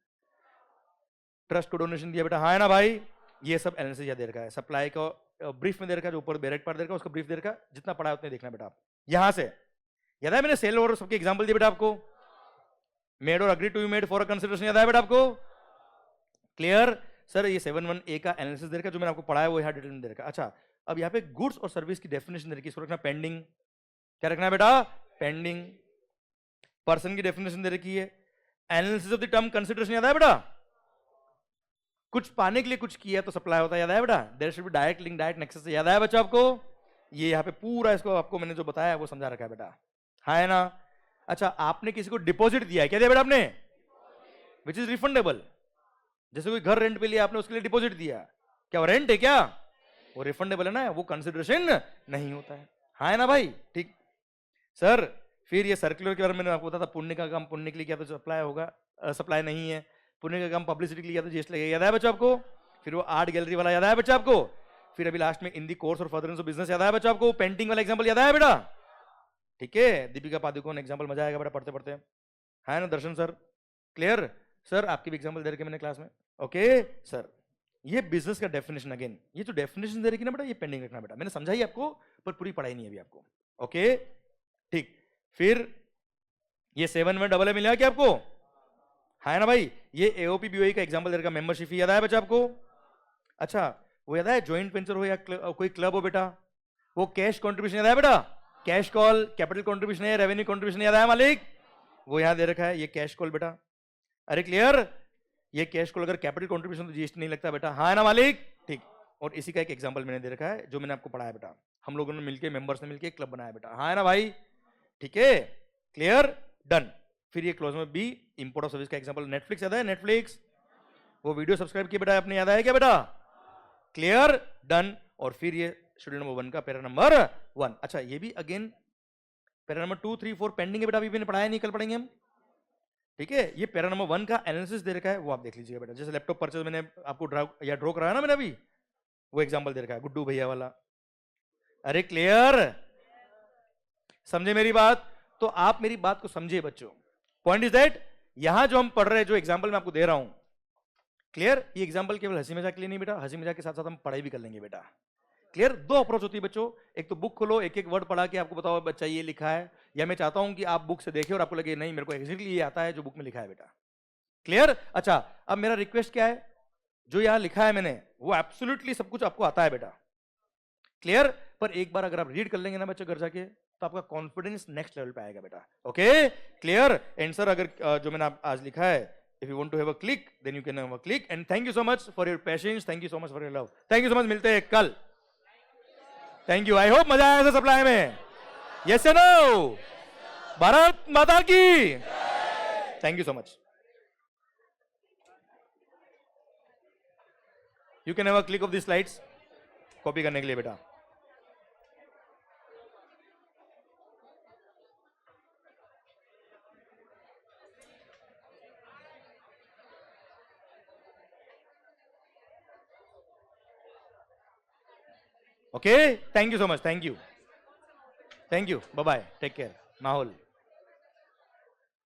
ट्रस्ट को डोनेशन दिया बेटा, हाँ है ना भाई। ये सब एनालिसिस याद दे रखा है, सप्लाई को ब्रीफ में दे रखा है, जो ऊपर डायरेक्ट पार्ट दे रखा है उसका ब्रीफ दे रखा है, जितना पढ़ा है उतने देखना बेटा आप। यहां से याद है मैंने सेल और सबके एग्जांपल दिए बेटा आपको, made or agree to be made for a consideration, याद है बेटा आपको, क्लियर। सर ये 7(1)(a) का एनालिसिस दे रखा है, जो मैंने आपको पढ़ाया वो यहाँ डिटेल में दे रखा है। अच्छा अब यहाँ पे गुड्स और सर्विस की डेफिनेशन दे रखी है, इसको रखना पेंडिंग, क्या रखना है बेटा, पेंडिंग। पर्सन की डेफिनेशन दे रखी है, analysis of the term consideration, याद है बेटा, कुछ पाने के लिए कुछ किया तो सप्लाई होता है, याद है बेटा, there should be direct link, direct nexus से, याद है बच्चा आपको। ये यहाँ पे पूरा इसको आपको मैंने जो बताया वो समझा रखा है बेटा, हाँ है ना। अच्छा आपने किसी को डिपॉजिट दिया है, क्या दिया बेटा आपने, विच इज रिफंडेबल। जैसे कोई घर रेंट पे लिया आपने, उसके लिए डिपॉजिट दिया, क्या वो रेंट है, क्या वो रिफंडेबल है ना, वो कंसिडरेशन नहीं होता है, हाँ है ना भाई, ठीक। सर फिर ये सर्कुलर के बारे में मैंने आपको बताया था, पुण्य का काम पुण्य के लिए किया तो सप्लाई होगा, सप्लाई नहीं है, पुण्य का काम पब्लिसिटी के लिए किया तो जीएसटी लगेगा, याद है बच्चा आपको। फिर वो आर्ट गैलरी वाला याद है बच्चा आपको। फिर अभी लास्ट में इन दी course or furtherance of business, याद है बच्चा आपको, पेंटिंग वाला एग्जांपल याद है बेटा, ठीक है। दीपिका पादुकोण एग्जांपल, मजा आएगा बेटा पढ़ते पढ़ते, है ना दर्शन सर, क्लियर। सर आपकी भी एग्जांपल दे रखे मैंने क्लास में, ओके सर। ये बिजनेस का डेफिनेशन, अगेन ये जो डेफिनेशन दे रखी ना बेटा, ये पेंडिंग रखना बेटा, मैंने समझाई आपको पर पूरी पढ़ाई नहीं है अभी आपको, ओके ठीक। फिर ये 7(1)(a) मिला क्या आपको, है ना भाई। ये एओपी बीओई का एग्जांपल दे रखा, मेंबरशिप याद है बच्चा आपको। अच्छा वो याद है ज्वाइंट वेंचर हो या कोई क्लब हो बेटा, वो कैश कंट्रीब्यूशन याद है बेटा, कैश कॉल, कैपिटल कंट्रीब्यूशन है, रेवेन्यू कंट्रीब्यूशन याद है मालिक, वो यहां दे रखा है, ये कैश कॉल बेटा, अरे क्लियर। ये कैश कॉल अगर कैपिटल कंट्रीब्यूशन तो जीएसटी नहीं लगता बेटा, हाँ है ना मालिक, ठीक। और इसी का एक एग्जांपल मैंने दे रखा है जो मैंने आपको पढ़ाया बेटा, हम लोगों ने मिलकर, मेंबर्स ने मिलकर क्लब बनाया बेटा, हाँ है ना भाई, ठीक है, क्लियर डन। फिर ये क्लोज में बी, इंपोर्ट ऑफ सर्विस का एग्जांपल, नेटफ्लिक्स याद है, नेटफ्लिक्स वो वीडियो सब्सक्राइब किया बेटा आपने, याद है क्या बेटा, क्लियर डन। और फिर ये शेड्यूल नंबर 1 का पैरा नंबर 1। अच्छा ये भी अगेन पैरा नंबर 2, 3, 4 पेंडिंग है बेटा, अभी मैंने पढ़ाया नहीं, कल पढ़ेंगे हम, ठीक है। ये पैरा नंबर 1 का एनालिसिस दे रखा है, वो आप देख लीजिएगा बेटा। जैसे लैपटॉप परचेज मैंने आपको ड्रॉ कराया ना मैंने अभी, वो एग्जांपल दे रखा है, गुड्डू भैया वाला, अरे क्लियर, समझे मेरी बात। तो आप मेरी बात को समझिए बच्चों, पॉइंट इज दैट यहां जो हम पढ़ रहे हैं, जो एग्जांपल मैं आपको दे रहा हूं, क्लियर, ये एग्जांपल केवल हंसी मजाक के लिए नहीं बेटा, हंसी मजाक के साथ साथ हम पढ़ाई भी कर लेंगे बेटा, क्लियर। दो अप्रोच होती है बच्चों, एक तो बुक खोलो, एक एक वर्ड पढ़ा के आपको बताओ बच्चा ये लिखा है, या मैं चाहता हूं कि आप बुक से देखिए और आपको लगे नहीं मेरे को एग्जैक्टली ये आता है जो बुक में लिखा है बेटा, क्लियर। अच्छा अब मेरा रिक्वेस्ट क्या है, जो यहां लिखा है मैंने वो एब्सोल्युटली सब कुछ आपको आता है बेटा, क्लियर। पर एक बार अगर आप रीड कर लेंगे ना बच्चे घर जाके, तो आपका कॉन्फिडेंस नेक्स्ट लेवल पे आएगा बेटा, ओके क्लियर। एंड सर अगर जो मैंने आज लिखा है, if you want to have a click then you can have a click, and thank you so much for your patience, thank you so much for your love, thank you so much, मिलते हैं कल, thank you. I hope मजा आया supply में, yes या no, Bharat माता की, thank you so much. You can have a click of the slides, copy करने के लिए बेटा। Okay, thank you so much, thank you, bye bye, take care, Mahul.